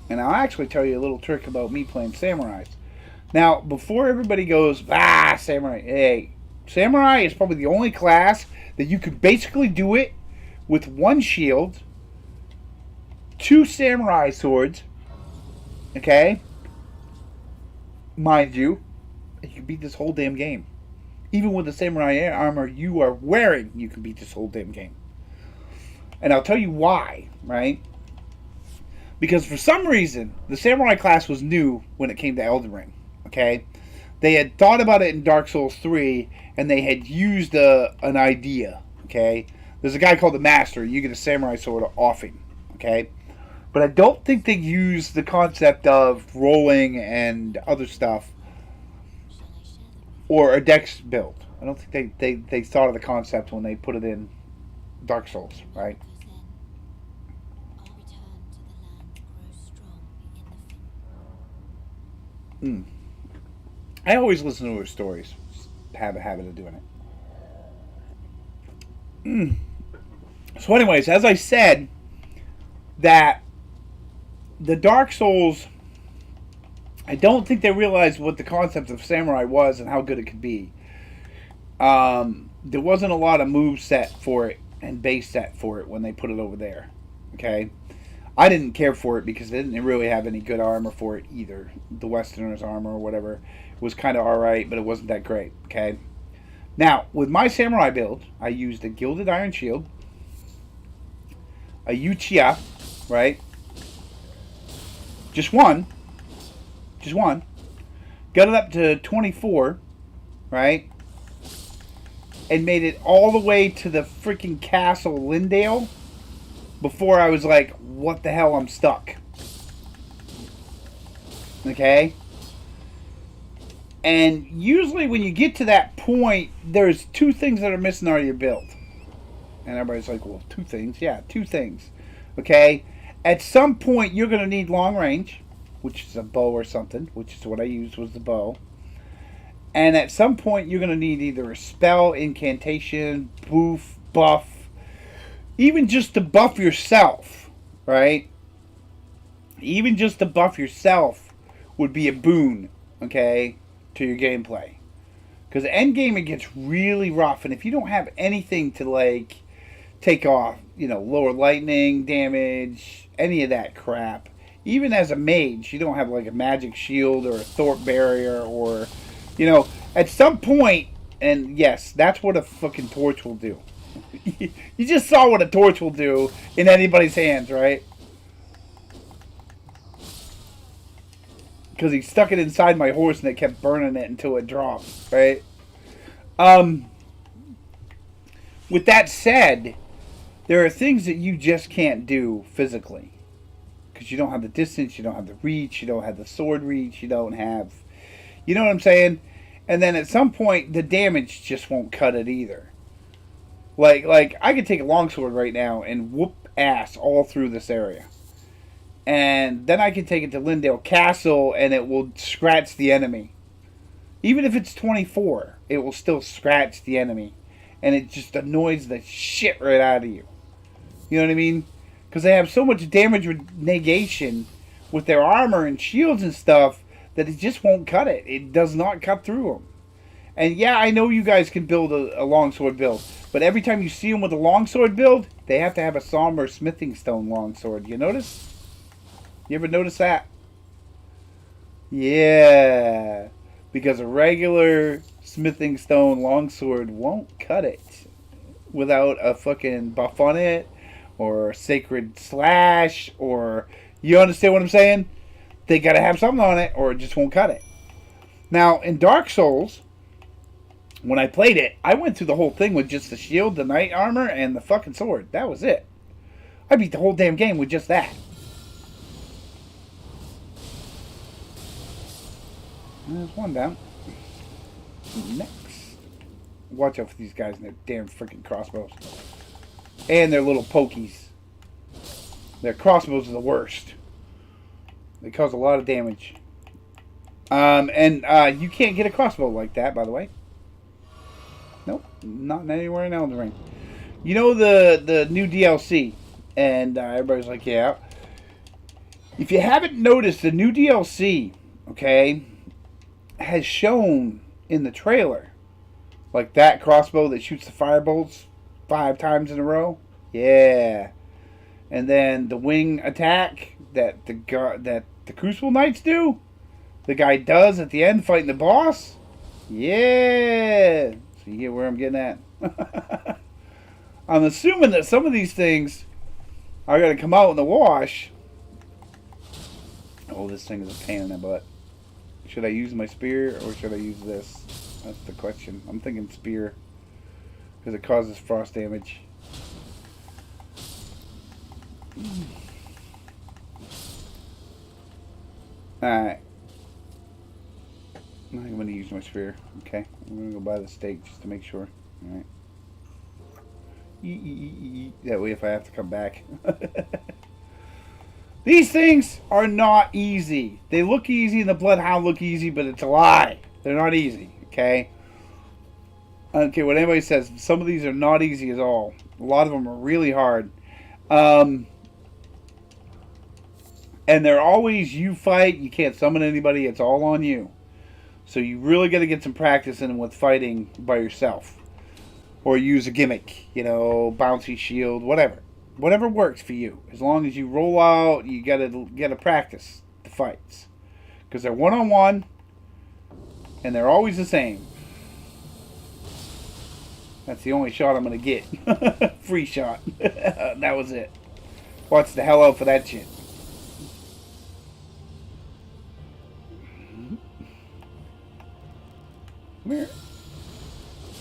And I'll actually tell you a little trick about me playing samurais. Now, before everybody goes, samurai. Hey, samurai is probably the only class that you could basically do it with 1 shield, 2 samurai swords, okay? Mind you, you can beat this whole damn game. Even with the samurai armor you are wearing, you can beat this whole damn game. And I'll tell you why, right? Because for some reason, the samurai class was new when it came to Elden Ring, okay? They had thought about it in Dark Souls 3, and they had used an idea, okay? There's a guy called the Master. You get a samurai sword off him, okay? But I don't think they used the concept of rolling and other stuff, or a dex build. I don't think they thought of the concept when they put it in Dark Souls, right? I always listen to her stories. Have a habit of doing it. So anyways, as I said, that the Dark Souls, I don't think they realized what the concept of samurai was and how good it could be. There wasn't a lot of move set for it and base set for it when they put it over there. Okay? I didn't care for it because they didn't really have any good armor for it either. The Westerners' armor or whatever was kind of alright, but it wasn't that great. Okay? Now, with my samurai build, I used a Gilded Iron Shield, a Uchiha, right? Just one. Got it up to 24, right? And made it all the way to the freaking castle Lindale before I was like, what the hell, I'm stuck. Okay? And usually when you get to that point, there's two things that are missing out of your build. And everybody's like, well, two things. Yeah, two things. Okay? At some point, you're going to need long range, which is a bow or something, which is what I used was the bow. And at some point, you're going to need either a spell, incantation, buff, even just to buff yourself, right? Even just to buff yourself would be a boon, okay, to your gameplay. Because endgame, it gets really rough, and if you don't have anything to, like, take off, you know, lower lightning damage, any of that crap, even as a mage, you don't have, like, a magic shield or a Thorpe barrier or, you know, at some point, and yes, that's what a fucking torch will do. You just saw what a torch will do in anybody's hands, right? Because he stuck it inside my horse and it kept burning it until it dropped, right? With that said, there are things that you just can't do physically. Because you don't have the distance, you don't have the reach, you don't have the sword reach, you don't have... You know what I'm saying? And then at some point, the damage just won't cut it either. Like I could take a longsword right now and whoop ass all through this area. And then I can take it to Lindale Castle and it will scratch the enemy. Even if it's 24, it will still scratch the enemy. And it just annoys the shit right out of you. You know what I mean? Because they have so much damage negation with their armor and shields and stuff that it just won't cut it. It does not cut through them. And yeah, I know you guys can build a longsword build. But every time you see them with a longsword build, they have to have a somber smithing stone longsword. You notice? You ever notice that? Yeah. Because a regular smithing stone longsword won't cut it without a fucking buff on it or a sacred slash or... You understand what I'm saying? They gotta have something on it or it just won't cut it. Now, in Dark Souls, when I played it, I went through the whole thing with just the shield, the knight armor, and the fucking sword. That was it. I beat the whole damn game with just that. There's one down. Next. Watch out for these guys and their damn freaking crossbows. And their little pokies. Their crossbows are the worst. They cause a lot of damage. You can't get a crossbow like that, by the way. Nope. Not anywhere in Elden Ring. You know the new DLC. And everybody's like, yeah. If you haven't noticed, the new DLC, okay, has shown in the trailer, like that crossbow that shoots the firebolts 5 times in a row. Yeah. And then the wing attack that the Crucible Knights do, the guy does at the end fighting the boss. Yeah! So you get where I'm getting at? I'm assuming that some of these things are going to come out in the wash. Oh, this thing is a pain in the butt. Should I use my spear or should I use this? That's the question. I'm thinking spear. Because it causes frost damage. Alright. I'm going to use my spear. Okay. I'm going to go buy the steak just to make sure. Alright. That way if I have to come back. These things are not easy. They look easy and the Bloodhound look easy, but it's a lie. They're not easy. Okay? I don't care what anybody says. Some of these are not easy at all. A lot of them are really hard. And they're always you fight. You can't summon anybody. It's all on you. So you really got to get some practice in with fighting by yourself. Or use a gimmick. You know, bouncy shield, whatever. Whatever works for you. As long as you roll out, you got to practice the fights. Because they're one-on-one. And they're always the same. That's the only shot I'm going to get. Free shot. That was it. Watch the hell out for that shit. Come here.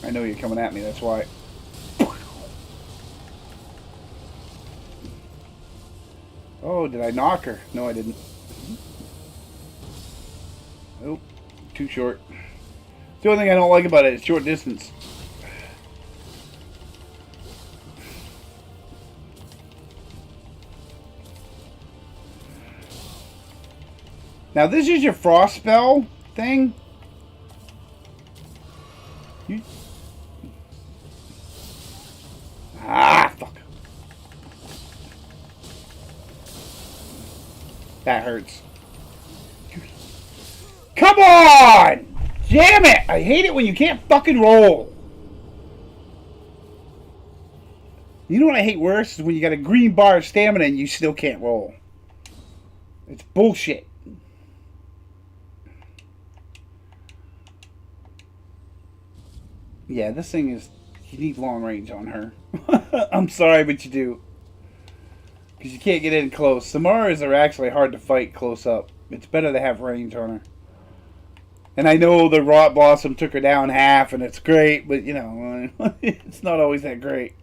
I know you're coming at me, that's why. Oh, did I knock her? No, I didn't. Nope. Too short. The only thing I don't like about it is short distance. Now, this is your frost spell thing. Ah, fuck. That hurts. Come on! Damn it! I hate it when you can't fucking roll. You know what I hate worse? Is when you got a green bar of stamina and you still can't roll. It's bullshit. Yeah, this thing is... You need long range on her. I'm sorry, but you do. Because you can't get in close. Samaras are actually hard to fight close up. It's better to have range on her. And I know the Rot Blossom took her down half, and it's great, but, you know, it's not always that great.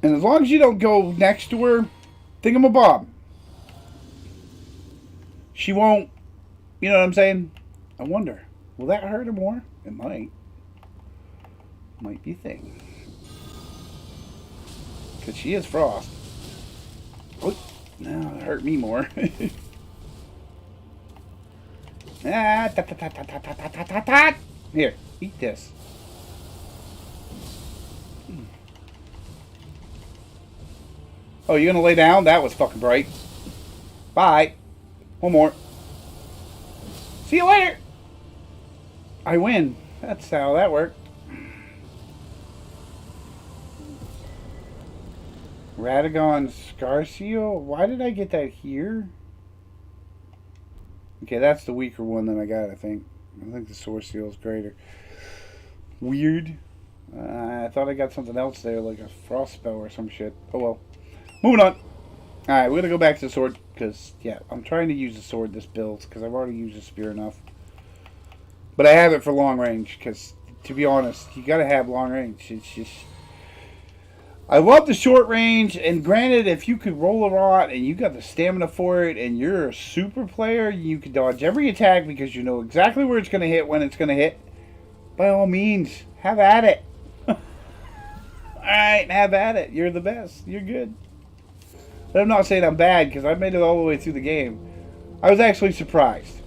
And as long as you don't go next to her, thingamabob. She won't, you know what I'm saying? I wonder, will that hurt her more? It might. Might be a thing. Because she is frost. Oh, no, it hurt me more. Ah, ta, ta, ta, ta, ta, ta, ta, ta, ta. Here, eat this. Oh, you gonna lay down? That was fucking bright. Bye. One more. See you later. I win. That's how that worked. Radagon Scarseal? Why did I get that here? Okay, that's the weaker one that I got, I think. I think the Source Seal is greater. Weird. I thought I got something else there, like a Frost Spell or some shit. Oh well. Moving on. Alright, we're going to go back to the sword. Because, yeah, I'm trying to use the sword this build. Because I've already used the spear enough. But I have it for long range. Because, to be honest, you got to have long range. It's just... I love the short range. And granted, if you could roll a lot and you got the stamina for it. And you're a super player. You can dodge every attack because you know exactly where it's going to hit when it's going to hit. By all means, have at it. Alright, have at it. You're the best. You're good. But I'm not saying I'm bad because I made it all the way through the game. I was actually surprised.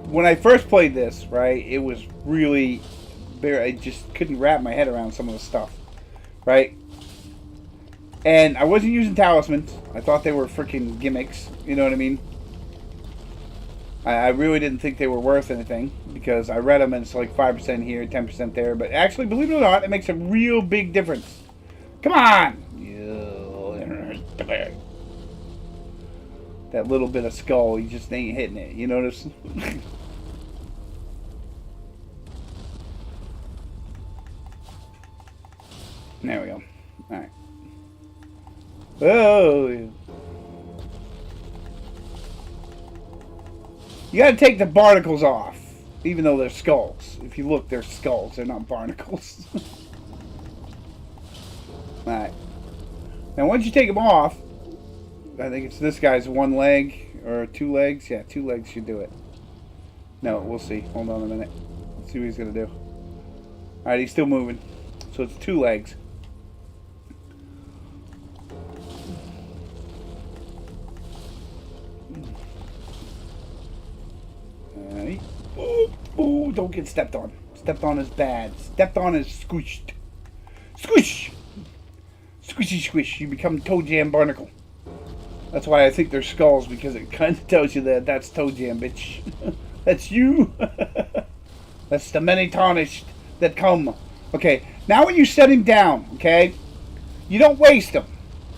When I first played this, right, it was really... I just couldn't wrap my head around some of the stuff. Right? And I wasn't using talismans. I thought they were freaking gimmicks. You know what I mean? I really didn't think they were worth anything because I read them and it's like 5% here, 10% there. But actually, believe it or not, it makes a real big difference. Come on! That little bit of skull, he just ain't hitting it. You notice? There we go. Alright. Oh! You gotta take the barnacles off. Even though they're skulls. If you look, they're skulls. They're not barnacles. Alright. Now once you take them off, I think it's this guy's one leg or 2 legs. Yeah, 2 legs should do it. No, we'll see. Hold on a minute. Let's see what he's going to do. Alright, he's still moving. So it's 2 legs. Alright. Oh, don't get stepped on. Stepped on is bad. Stepped on is squished. Squish! Squishy squish. You become toe jam barnacle. That's why I think they're skulls, because it kind of tells you that that's toe jam, bitch. That's you. That's the many tarnished that come. Okay, now when you set him down, okay, you don't waste him.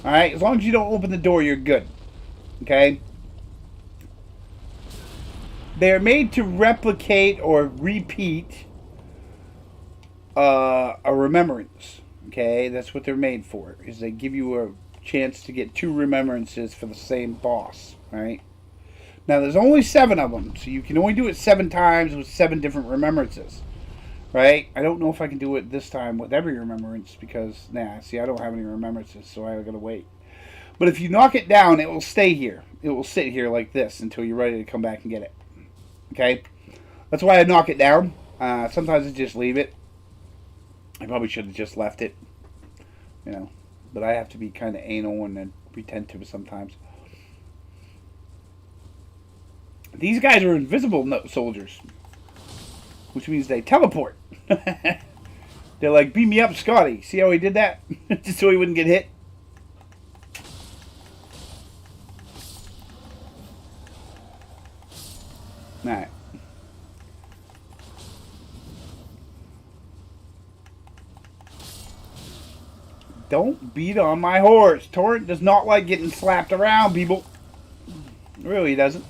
Alright, as long as you don't open the door, you're good. Okay? They're made to replicate or repeat a remembrance. Okay, that's what they're made for. Is they give you a chance to get 2 remembrances for the same boss. Right? Now there's only 7 of them, so you can only do it 7 times with 7 different remembrances. Right? I don't know if I can do it this time with every remembrance because, see, I don't have any remembrances, so I gotta wait. But if you knock it down, it will stay here. It will sit here like this until you're ready to come back and get it. Okay? That's why I knock it down. Sometimes I just leave it. I probably should have just left it. You know. But I have to be kind of anal and retentive sometimes. These guys are invisible soldiers. Which means they teleport. They're like, beam me up, Scotty. See how he did that? Just so he wouldn't get hit. Alright. Don't beat on my horse. Torrent does not like getting slapped around, people. Really, he doesn't.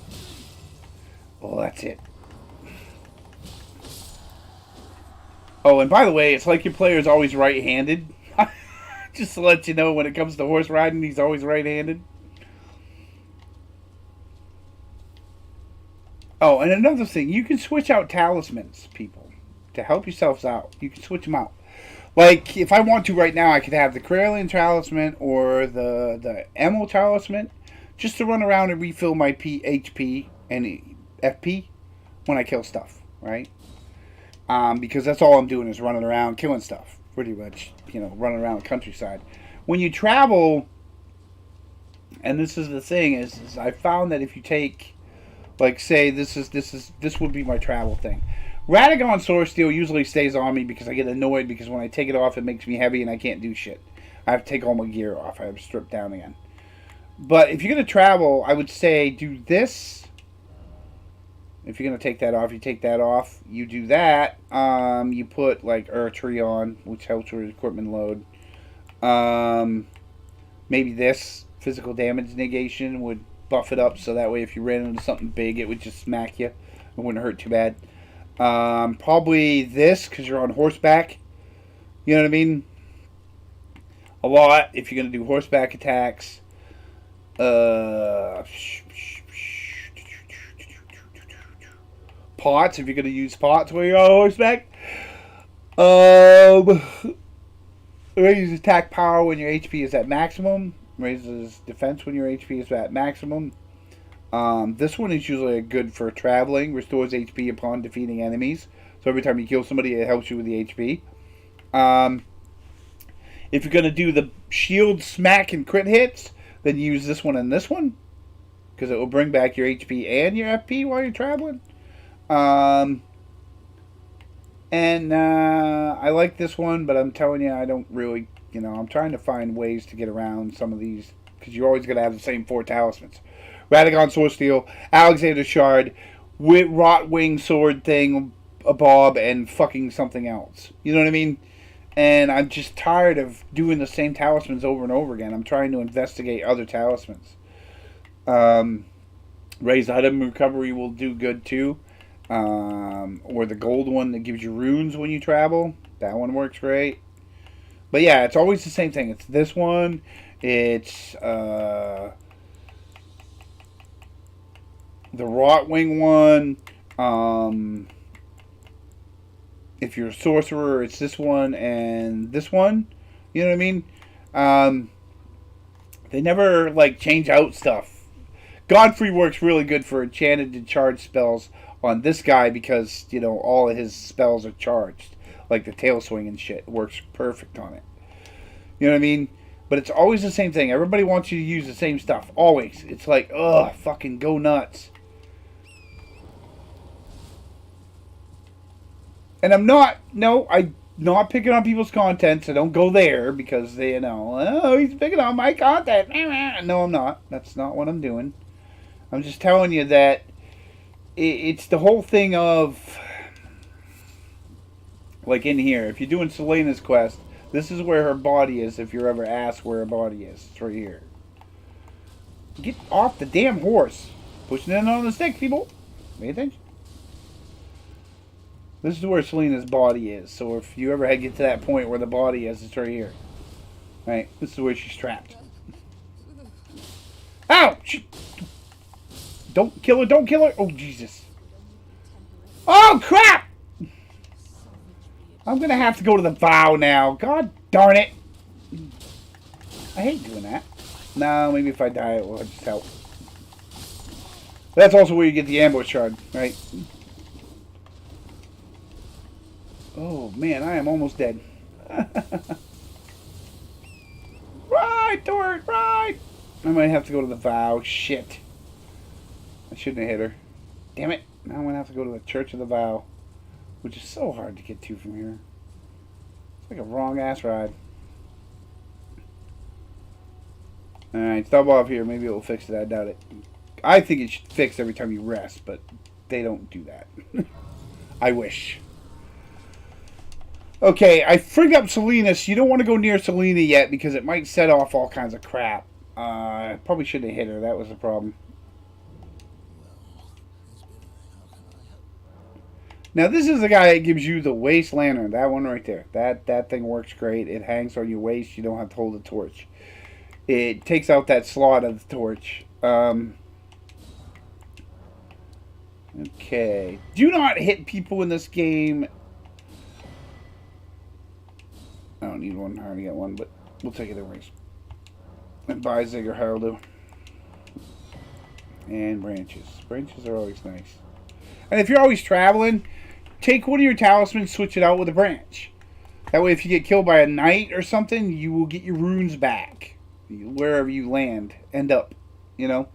Oh, that's it. Oh, and by the way, it's like your player is always right-handed. Just to let you know, when it comes to horse riding, he's always right-handed. Oh, and another thing, you can switch out talismans, people, to help yourselves out. You can switch them out. Like, if I want to right now, I could have the Corellian talisman or the Ammo talisman just to run around and refill my HP and FP when I kill stuff, right? Because that's all I'm doing is running around killing stuff, pretty much, you know, running around the countryside. When you travel, and this is the thing, is I found that if you take, like, say this would be my travel thing. Radagon Sword Steel usually stays on me because I get annoyed because when I take it off, it makes me heavy and I can't do shit. I have to take all my gear off. I have to strip down again. But if you're going to travel, I would say do this. If you're going to take that off, you take that off. You do that. You put, like, Tree on, which helps with equipment load. Maybe this. Physical damage negation would buff it up so that way if you ran into something big, it would just smack you. It wouldn't hurt too bad. Probably this, because you're on horseback. You know what I mean? A lot, if you're going to do horseback attacks. Pots, if you're going to use pots while you're on horseback. Raises attack power when your HP is at maximum. Raises defense when your HP is at maximum. This one is usually good for traveling. Restores HP upon defeating enemies. So every time you kill somebody, it helps you with the HP. If you're going to do the shield, smack, and crit hits, then use this one and this one. Because it will bring back your HP and your FP while you're traveling. I like this one, but I'm telling you, I don't really, you know, I'm trying to find ways to get around some of these. Because you're always going to have the same 4 talismans. Radagon Sword Steel, Alexander Shard, Rotwing Sword thing, a Bob, and fucking something else. You know what I mean? And I'm just tired of doing the same talismans over and over again. I'm trying to investigate other talismans. Raised item recovery will do good too. Or the gold one that gives you runes when you travel. That one works great. But yeah, it's always the same thing. It's this one. It's the Rotwing one. If you're a sorcerer, it's this one and this one. You know what I mean? They never like change out stuff. Godfrey works really good for enchanted and charged spells on this guy because, you know, all of his spells are charged. Like the tail swing and shit works perfect on it. You know what I mean? But it's always the same thing. Everybody wants you to use the same stuff. Always. It's like, ugh, fucking go nuts. And I'm not picking on people's content, so don't go there because they, you know, oh, he's picking on my content. No, I'm not. That's not what I'm doing. I'm just telling you that it's the whole thing of, like in here, if you're doing Selena's quest, this is where her body is if you're ever asked where her body is. It's right here. Get off the damn horse. Pushing in on the stick, people. Pay attention. This is where Selena's body is. So if you ever get to that point where the body is, it's right here. Right? This is where she's trapped. Ow! Don't kill her, don't kill her! Oh, Jesus. Oh, crap! I'm gonna have to go to the vow now. God darn it. I hate doing that. No, maybe if I die it will just help. That's also where you get the ambush shard, right? Oh, man, I am almost dead. Right, Tort, right! I might have to go to the vow. Shit. I shouldn't have hit her. Damn it. Now I'm going to have to go to the Church of the Vow, which is so hard to get to from here. It's like a wrong-ass ride. Alright, stop off here. Maybe it will fix it. I doubt it. I think it should fix every time you rest, but they don't do that. I wish. Okay, I frigged up Selena, so you don't want to go near Selena yet because it might set off all kinds of crap. I probably shouldn't have hit her. That was the problem. Now, this is the guy that gives you the waist lantern. That one right there. That thing works great. It hangs on your waist. You don't have to hold the torch. It takes out that slot of the torch. Okay. Do not hit people in this game. I don't need one. I already got one, but we'll take it anyways. And buy Zig or Haraldo. And branches. Branches are always nice. And if you're always traveling, take one of your talismans, switch it out with a branch. That way, if you get killed by a knight or something, you will get your runes back. Wherever you end up, you know?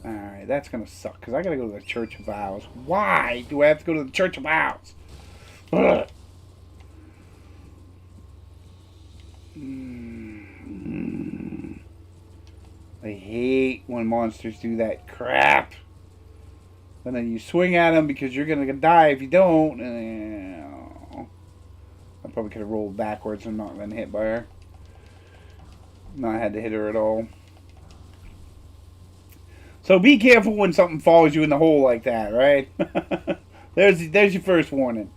Alright, that's going to suck, because I got to go to the Church of Vows. Why do I have to go to the Church of Vows? Ugh. I hate when monsters do that crap. And then you swing at them because you're going to die if you don't. I probably could have rolled backwards and not been hit by her. Not had to hit her at all. So be careful when something follows you in the hole like that, right? There's your first warning.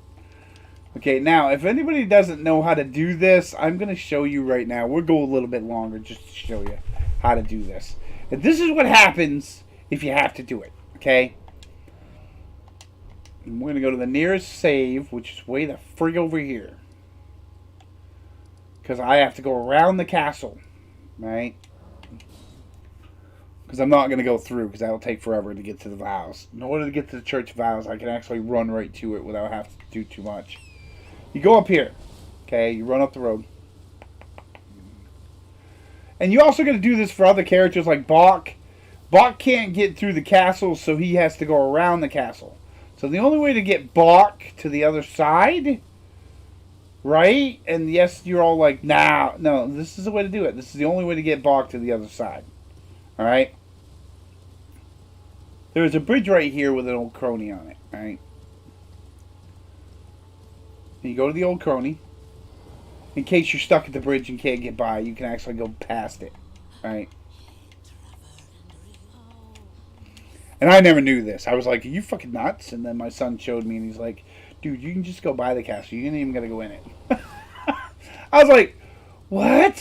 Okay, now, if anybody doesn't know how to do this, I'm going to show you right now. We'll go a little bit longer just to show you how to do this. And this is what happens if you have to do it, okay? And we're going to go to the nearest save, which is way the frig over here. Because I have to go around the castle, right? Because I'm not going to go through, because that'll take forever to get to the vows. In order to get to the Church Vows, I can actually run right to it without having to do too much. You go up here, okay? You run up the road. And you also got to do this for other characters like Bach. Bach can't get through the castle, so he has to go around the castle. So the only way to get Bach to the other side, right? And yes, you're all like, nah, no, this is the way to do it. This is the only way to get Bach to the other side. Alright? There's a bridge right here with an old crony on it, right? And you go to the old crony. In case you're stuck at the bridge and can't get by, you can actually go past it. Right? And I never knew this. I was like, are you fucking nuts? And then my son showed me and he's like, dude, you can just go by the castle. You ain't even gotta go in it. I was like, what?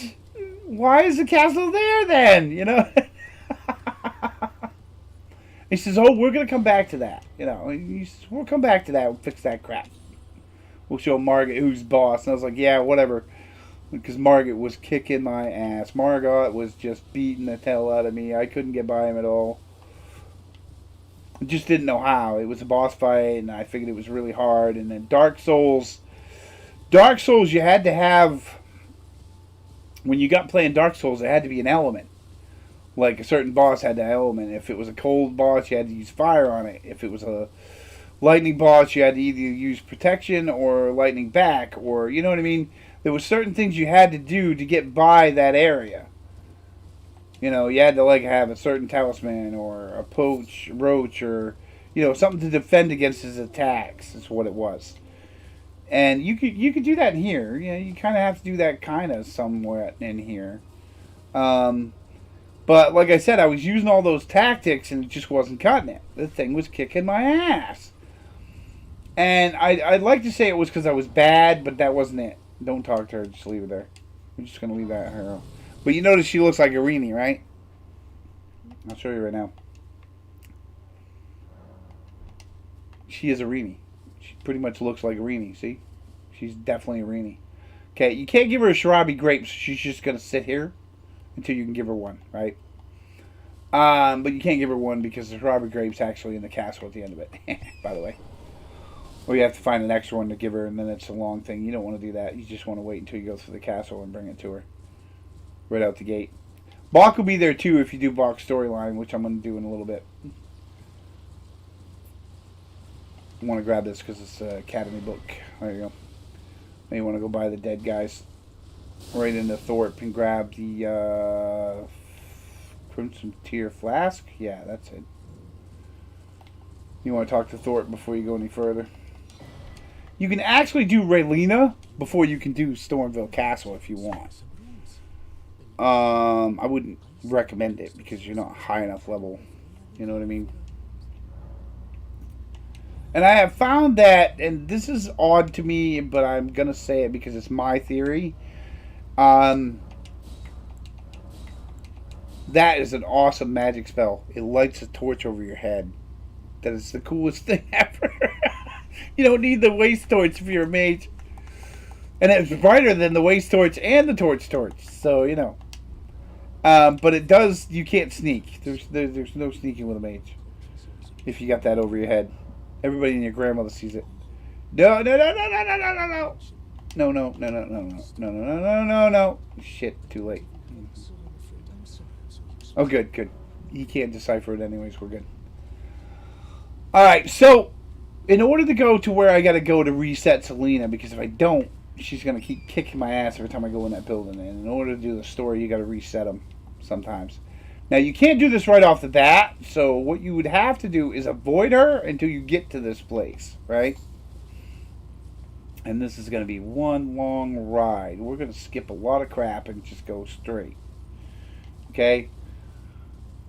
Why is the castle there then? You know? He says, oh, we're going to come back to that. You know, he says, we'll come back to that. We'll fix that crap. We'll show Margaret who's boss. And I was like, yeah, whatever. Because Margaret was kicking my ass. Margot was just beating the hell out of me. I couldn't get by him at all. I just didn't know how. It was a boss fight, and I figured it was really hard. And then Dark Souls, you had to have, when you got playing Dark Souls, it had to be an element. Like a certain boss had that element. If it was a cold boss, you had to use fire on it. If it was a lightning boss, you had to either use protection or lightning back, or, you know what I mean? There were certain things you had to do to get by that area. You know, you had to like have a certain talisman or a roach, or, you know, something to defend against his attacks. Is what it was. And you could do that in here. You know, you kind of have to do that kind of somewhat in here. But like I said, I was using all those tactics and it just wasn't cutting it. The thing was kicking my ass. And I'd like to say it was because I was bad, but that wasn't it. Don't talk to her. Just leave her there. I'm just going to leave that her. But you notice she looks like Irene, right? I'll show you right now. She is Irene. She pretty much looks like Irene, see? She's definitely Irene. Okay, you can't give her a Shirabi grape, so she's just going to sit here until you can give her one, right? But you can't give her one because the Shirabi grape's actually in the castle at the end of it, by the way. Or you have to find an extra one to give her, and then it's a long thing. You don't want to do that. You just want to wait until you go through the castle and bring it to her. Right out the gate. Bach will be there too if you do Bach's storyline, which I'm going to do in a little bit. I want to grab this because it's an Academy book. There you go. Now you want to go buy the dead guys. Right into Thorpe and grab the Crimson Tear Flask. Yeah, that's it. You want to talk to Thorpe before you go any further. You can actually do Raylena before you can do Stormville Castle if you want. I wouldn't recommend it because you're not high enough level. You know what I mean? And I have found that, and this is odd to me, but I'm going to say it because it's my theory. That is an awesome magic spell. It lights a torch over your head. That is the coolest thing ever. You don't need the waste torch for your mage. And it's brighter than the waste torch and the torch. So, you know. But it does, you can't sneak. There's no sneaking with a mage. If you got that over your head. Everybody and your grandmother sees it. No. No. Shit, too late. Oh, good. He can't decipher it anyways. We're good. Alright, so in order to go to where I gotta go to reset Selena, because if I don't, she's gonna keep kicking my ass every time I go in that building. And in order to do the story, you gotta reset them sometimes. Now, you can't do this right off the bat, so what you would have to do is avoid her until you get to this place, right? And this is going to be one long ride. We're going to skip a lot of crap and just go straight. Okay?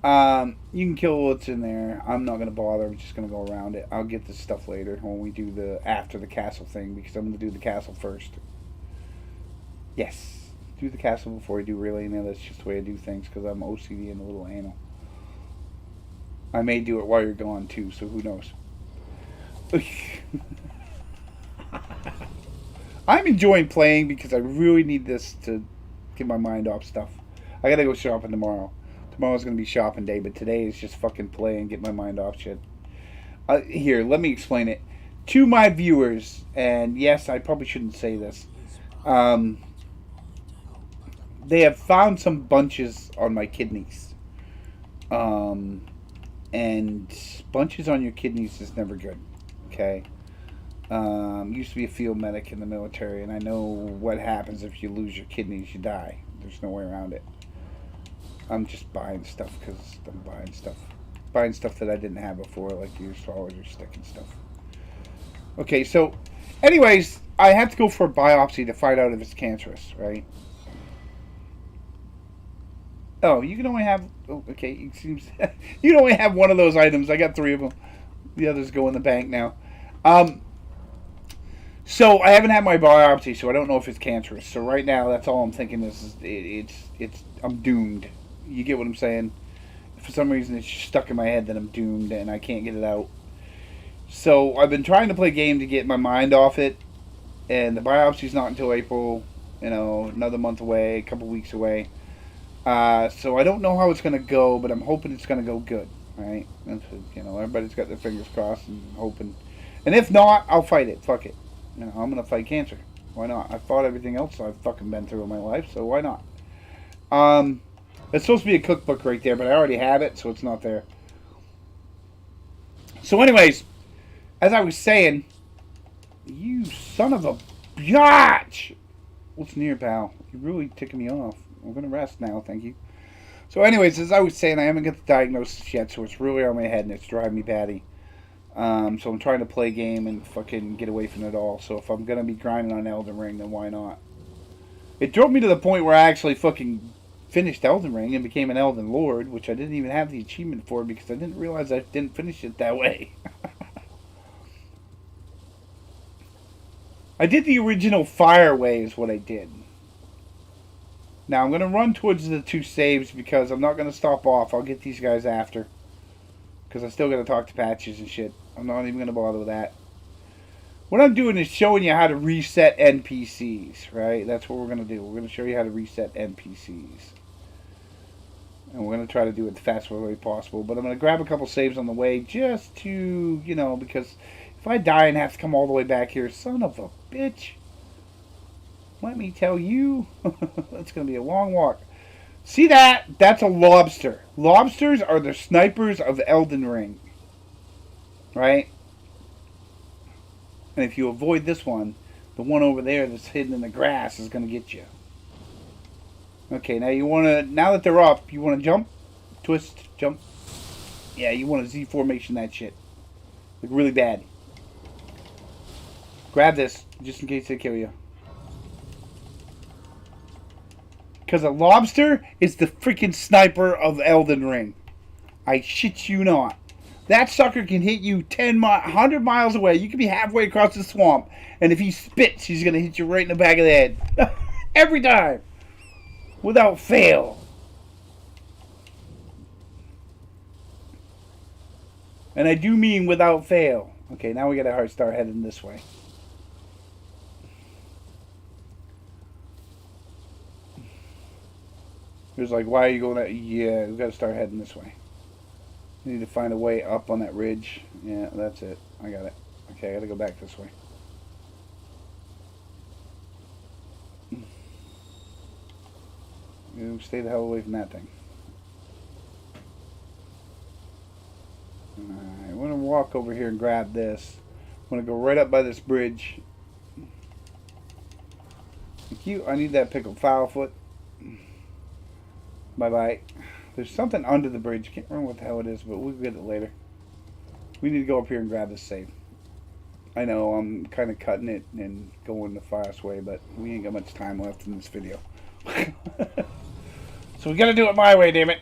You can kill what's in there. I'm not going to bother. I'm just going to go around it. I'll get this stuff later when we do the after the castle thing, because I'm going to do the castle first. Yes. Do the castle before I do Raylena. That's just the way I do things because I'm OCD and a little anal. I may do it while you're gone too, so who knows. I'm enjoying playing because I really need this to get my mind off stuff. I gotta go shopping tomorrow. Tomorrow's gonna be shopping day, but today is just fucking play and get my mind off shit. Here, let me explain it to my viewers. And yes, I probably shouldn't say this. They have found some bunches on my kidneys. And bunches on your kidneys is never good. Okay? Used to be a field medic in the military, and I know what happens if you lose your kidneys. You die. There's no way around it. I'm just buying stuff because I'm buying stuff. Buying stuff that I didn't have before, like your astrologer stick and stuff. Okay, so, anyways, I have to go for a biopsy to find out if it's cancerous, right? Oh, you can only have... Oh, okay, it seems... you can only have one of those items. I got 3 of them. The others go in the bank now. So I haven't had my biopsy, so I don't know if it's cancerous. So right now, that's all I'm thinking is it's I'm doomed. You get what I'm saying? For some reason, it's stuck in my head that I'm doomed and I can't get it out. So I've been trying to play a game to get my mind off it, and the biopsy's not until April. You know, another month away, a couple weeks away. So I don't know how it's going to go, but I'm hoping it's going to go good. Right? You know, everybody's got their fingers crossed and hoping. And if not, I'll fight it. Fuck it. You know, I'm going to fight cancer. Why not? I've fought everything else I've fucking been through in my life, so why not? It's supposed to be a cookbook right there, but I already have it, so it's not there. So anyways, as I was saying, you son of a bitch! What's near, pal? You're really ticking me off. I'm going to rest now, thank you. So anyways, as I was saying, I haven't got the diagnosis yet, so it's really on my head and it's driving me batty. So I'm trying to play a game and fucking get away from it all. So if I'm going to be grinding on Elden Ring, then why not? It drove me to the point where I actually fucking finished Elden Ring and became an Elden Lord, which I didn't even have the achievement for because I didn't realize I didn't finish it that way. I did the original Fire Way is what I did. Now, I'm going to run towards the 2 saves because I'm not going to stop off. I'll get these guys after. Because I still got to talk to patches and shit. I'm not even going to bother with that. What I'm doing is showing you how to reset NPCs, right? That's what we're going to do. We're going to show you how to reset NPCs. And we're going to try to do it the fastest way possible. But I'm going to grab a couple saves on the way just to, you know, because if I die and have to come all the way back here, son of a bitch. Let me tell you, it's going to be a long walk. See that? That's a lobster. Lobsters are the snipers of Elden Ring. Right? And if you avoid this one, the one over there that's hidden in the grass is going to get you. Okay, now you want to, now that they're up, you want to jump, twist, jump. Yeah, you want to Z formation that shit. Like really bad. Grab this, just in case they kill you. Because a lobster is the freaking sniper of Elden Ring. I shit you not. That sucker can hit you 100 miles away. You can be halfway across the swamp. And if he spits, he's going to hit you right in the back of the head. Every time. Without fail. And I do mean without fail. Okay, now we got to start heading this way. It was like, why are you going that? Yeah, we got to start heading this way. We need to find a way up on that ridge. Yeah, that's it. I got it. Okay, I got to go back this way. You stay the hell away from that thing. Alright, I'm going to walk over here and grab this. I'm going to go right up by this bridge. Thank you. I need that pickled fowl foot. Bye-bye. There's something under the bridge. Can't remember what the hell it is, but we'll get it later. We need to go up here and grab this save. I know, I'm kind of cutting it and going the fast way, but we ain't got much time left in this video. So we gotta do it my way, damn it.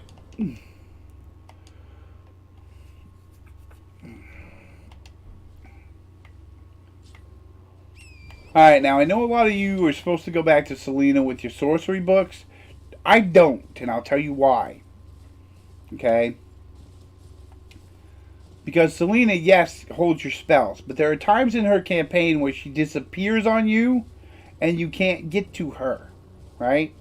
Alright, now I know a lot of you are supposed to go back to Selena with your sorcery books. I don't, and I'll tell you why. Okay? Because Selena, yes, holds your spells, but there are times in her campaign where she disappears on you and you can't get to her. Right?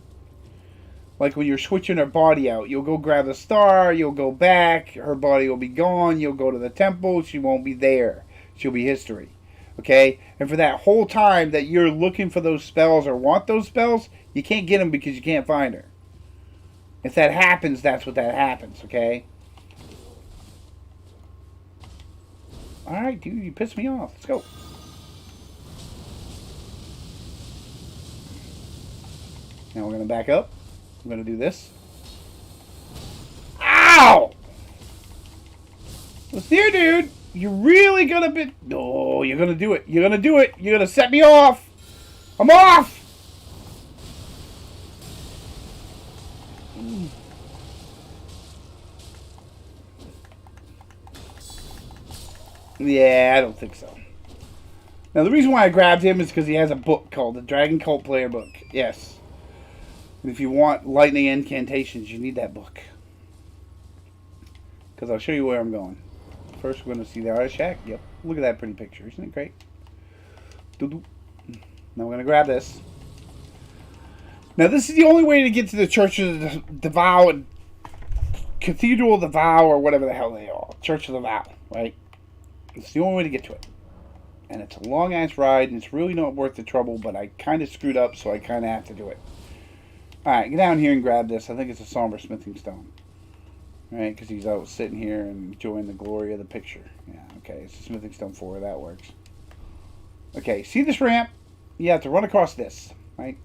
Like when you're switching her body out, you'll go grab a star, you'll go back, her body will be gone, you'll go to the temple, she won't be there. She'll be history. Okay? And for that whole time that you're looking for those spells or want those spells, you can't get them because you can't find her. If that happens, that's what that happens, okay? Alright, dude, you pissed me off. Let's go. Now we're going to back up. I'm going to do this. Ow! What's here, dude? You're really gonna be... No, you're gonna do it. You're gonna do it. You're gonna set me off. I'm off! Yeah, I don't think so. Now, the reason why I grabbed him is because he has a book called the Dragon Cult Player Book. Yes. If you want lightning incantations, you need that book. Because I'll show you where I'm going. First, we're going to see the Artist Shack. Yep. Look at that pretty picture. Isn't it great? Doo-doo. Now, we're going to grab this. Now, this is the only way to get to the Church of the Vow, Cathedral of the Vow, or whatever the hell they are. Church of the Vow, right? It's the only way to get to it. And it's a long-ass ride, and it's really not worth the trouble, but I kind of screwed up, so I kind of have to do it. Alright, get down here and grab this. I think it's a somber smithing stone. Right, because he's out sitting here and enjoying the glory of the picture. Yeah, okay, it's a smithing stone 4. That works. Okay, see this ramp? You have to run across this, right?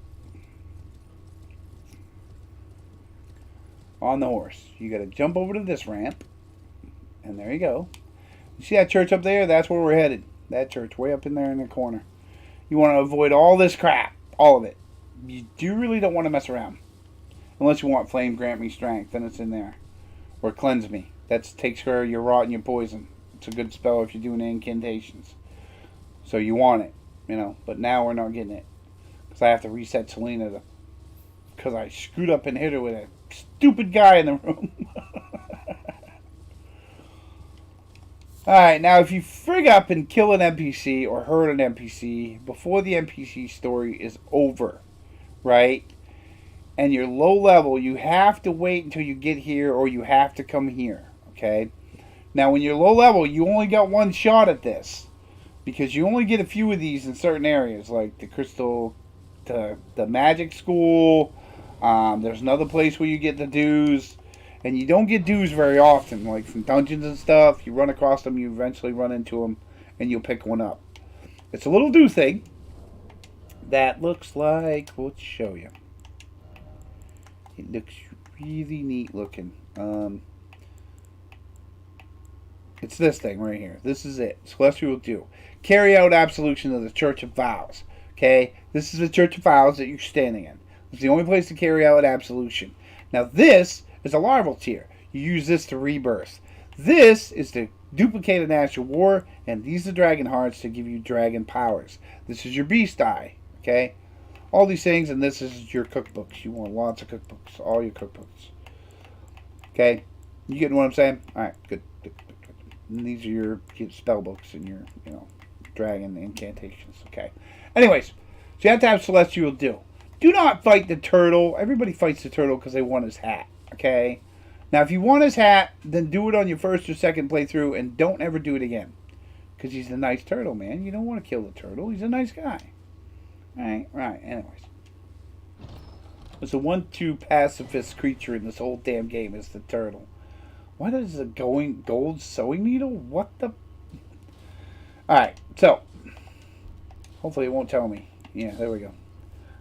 On the horse. You got to jump over to this ramp. And there you go. You see that church up there? That's where we're headed. That church way up in there in the corner. You want to avoid all this crap. All of it. You really don't want to mess around. Unless you want flame grant me strength. Then it's in there. Or cleanse me. That takes care of your rot and your poison. It's a good spell if you're doing incantations. So you want it. You know. But now we're not getting it. Because I have to reset Selena. Because I screwed up and hit her with a stupid guy in the room. Alright, now if you frig up and kill an NPC or hurt an NPC before the NPC story is over, right? And you're low level, you have to wait until you get here or you have to come here, okay? Now when you're low level, you only got one shot at this. Because you only get a few of these in certain areas, like the Crystal, the Magic School. There's another place where you get the dues. And you don't get dues very often, like from dungeons and stuff. You run across them, you eventually run into them, and you'll pick one up. It's a little do thing that looks like, we'll show you. It looks really neat looking. It's this thing right here. This is it. Celestial Dew. Carry out absolution of the Church of Vows. Okay? This is the Church of Vows that you're standing in. It's the only place to carry out absolution. Now this is a larval tier. You use this to rebirth. This is to duplicate an actual war, and these are dragon hearts to give you dragon powers. This is your beast eye, okay? All these things, and this is your cookbooks. You want lots of cookbooks, all your cookbooks. Okay? You getting what I'm saying? Alright, good. And these are your spell books and your, dragon incantations, okay? Anyways, so you have to have Celestial Dew. Do not fight the turtle. Everybody fights the turtle because they want his hat. Okay? Now, if you want his hat, then do it on your first or second playthrough and don't ever do it again. Because he's a nice turtle, man. You don't want to kill the turtle. He's a nice guy. Right. Anyways. There's a 1-2 pacifist creature in this whole damn game is the turtle. What is a gold sewing needle? What the... Alright, so. Hopefully it won't tell me. Yeah, there we go.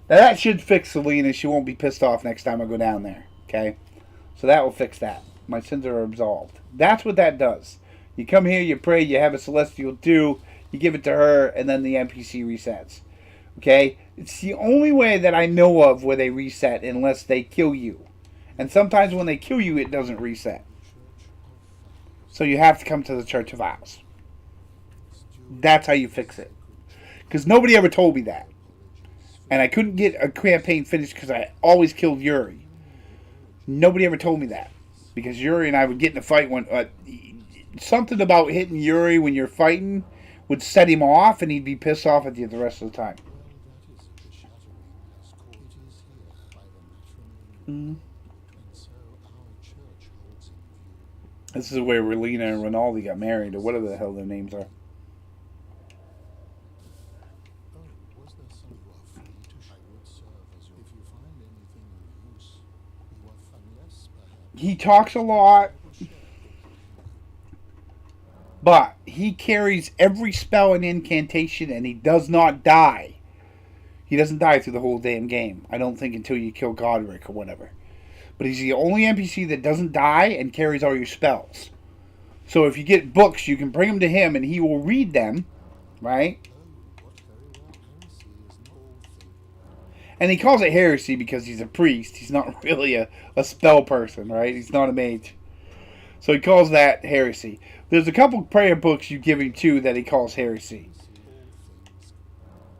Now that should fix Selena. She won't be pissed off next time I go down there. Okay? So that will fix that. My sins are absolved. That's what that does. You come here, you pray, you have a Celestial Dew, you give it to her, and then the NPC resets. Okay? It's the only way that I know of where they reset unless they kill you. And sometimes when they kill you, it doesn't reset. So you have to come to the Church of Vows. That's how you fix it. Because nobody ever told me that. And I couldn't get a campaign finished because I always killed Yuri. Nobody ever told me that. Because Yuri and I would get in a fight when... something about hitting Yuri when you're fighting would set him off and he'd be pissed off at you the rest of the time. This is where Relina and Rinaldi got married, or whatever the hell their names are. He talks a lot, but he carries every spell and incantation, and he does not die. He doesn't die through the whole damn game. I don't think until you kill Godric or whatever. But he's the only NPC that doesn't die and carries all your spells. So if you get books, you can bring them to him and he will read them, right? And he calls it heresy because he's a priest. He's not really a spell person, right? He's not a mage. So he calls that heresy. There's a couple prayer books you give him too that he calls heresy.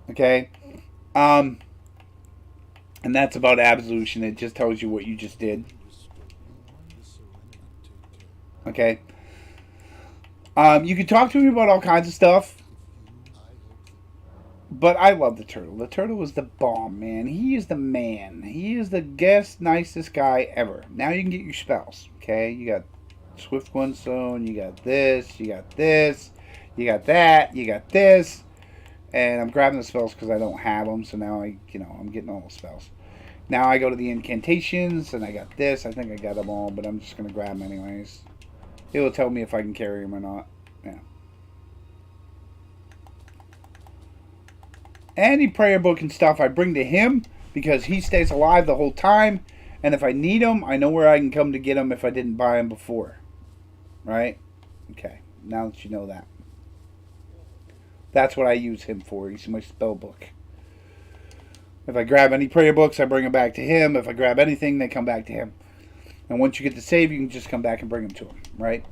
Okay? And that's about absolution. It just tells you what you just did. Okay? You can talk to him about all kinds of stuff. But I love the turtle. The turtle is the bomb, man. He is the man. He is the guest, nicest guy ever. Now you can get your spells. Okay? You got Swift One Stone. You got this. You got this. You got that. You got this. And I'm grabbing the spells because I don't have them. So now I'm getting all the spells. Now I go to the incantations. And I got this. I think I got them all. But I'm just going to grab them anyways. It will tell me if I can carry them or not. Yeah. Any prayer book and stuff I bring to him because he stays alive the whole time. And if I need them, I know where I can come to get them if I didn't buy them before. Right? Okay. Now that you know that. That's what I use him for. He's my spell book. If I grab any prayer books, I bring them back to him. If I grab anything, they come back to him. And once you get the save, you can just come back and bring them to him. Right?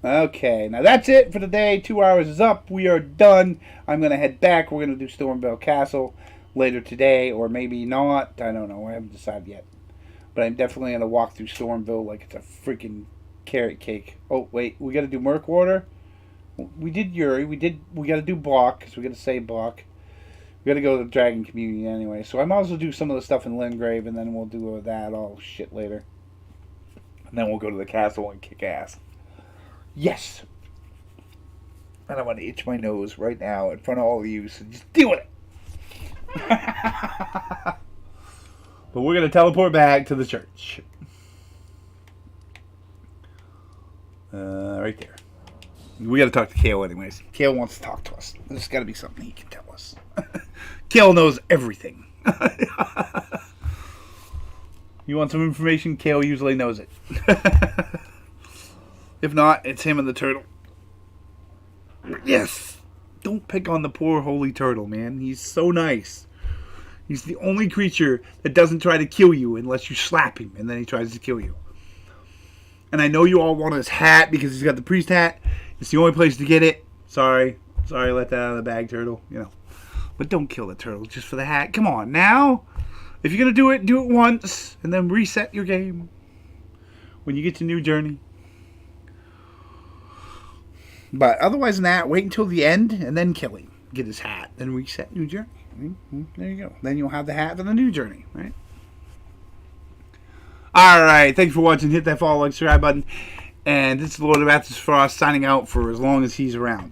Okay, now that's it for today. 2 hours is up. We are done. I'm going to head back. We're going to do Stormvale Castle later today, or maybe not. I don't know. I haven't decided yet. But I'm definitely going to walk through Stormville like it's a freaking carrot cake. Oh, wait. We got to do Murkwater? We did Yuri. We got to do Block, because we got to save Block. We got to go to the Dragon Community anyway. So I might as well do some of the stuff in Lingrave, and then we'll do that all shit later. And then we'll go to the castle and kick ass. Yes. And I want to itch my nose right now in front of all of you, so just deal with it. But we're going to teleport back to the church. Right there. We got to talk to Kale anyways. Kale wants to talk to us. There's got to be something he can tell us. Kale knows everything. You want some information? Kale usually knows it. If not, it's him and the turtle. Yes! Don't pick on the poor holy turtle, man. He's so nice. He's the only creature that doesn't try to kill you unless you slap him, and then he tries to kill you. And I know you all want his hat because he's got the priest hat. It's the only place to get it. Sorry, let that out of the bag, turtle. But don't kill the turtle just for the hat. Come on, now. If you're going to do it once, and then reset your game. When you get to New Journey. But otherwise than that, wait until the end and then kill him. Get his hat. Then reset New Journey. There you go. Then you'll have the hat for the New Journey, right? Alright, thanks for watching. Hit that follow, like, subscribe button. And this is Lord of Arthas Frost signing out for as long as he's around.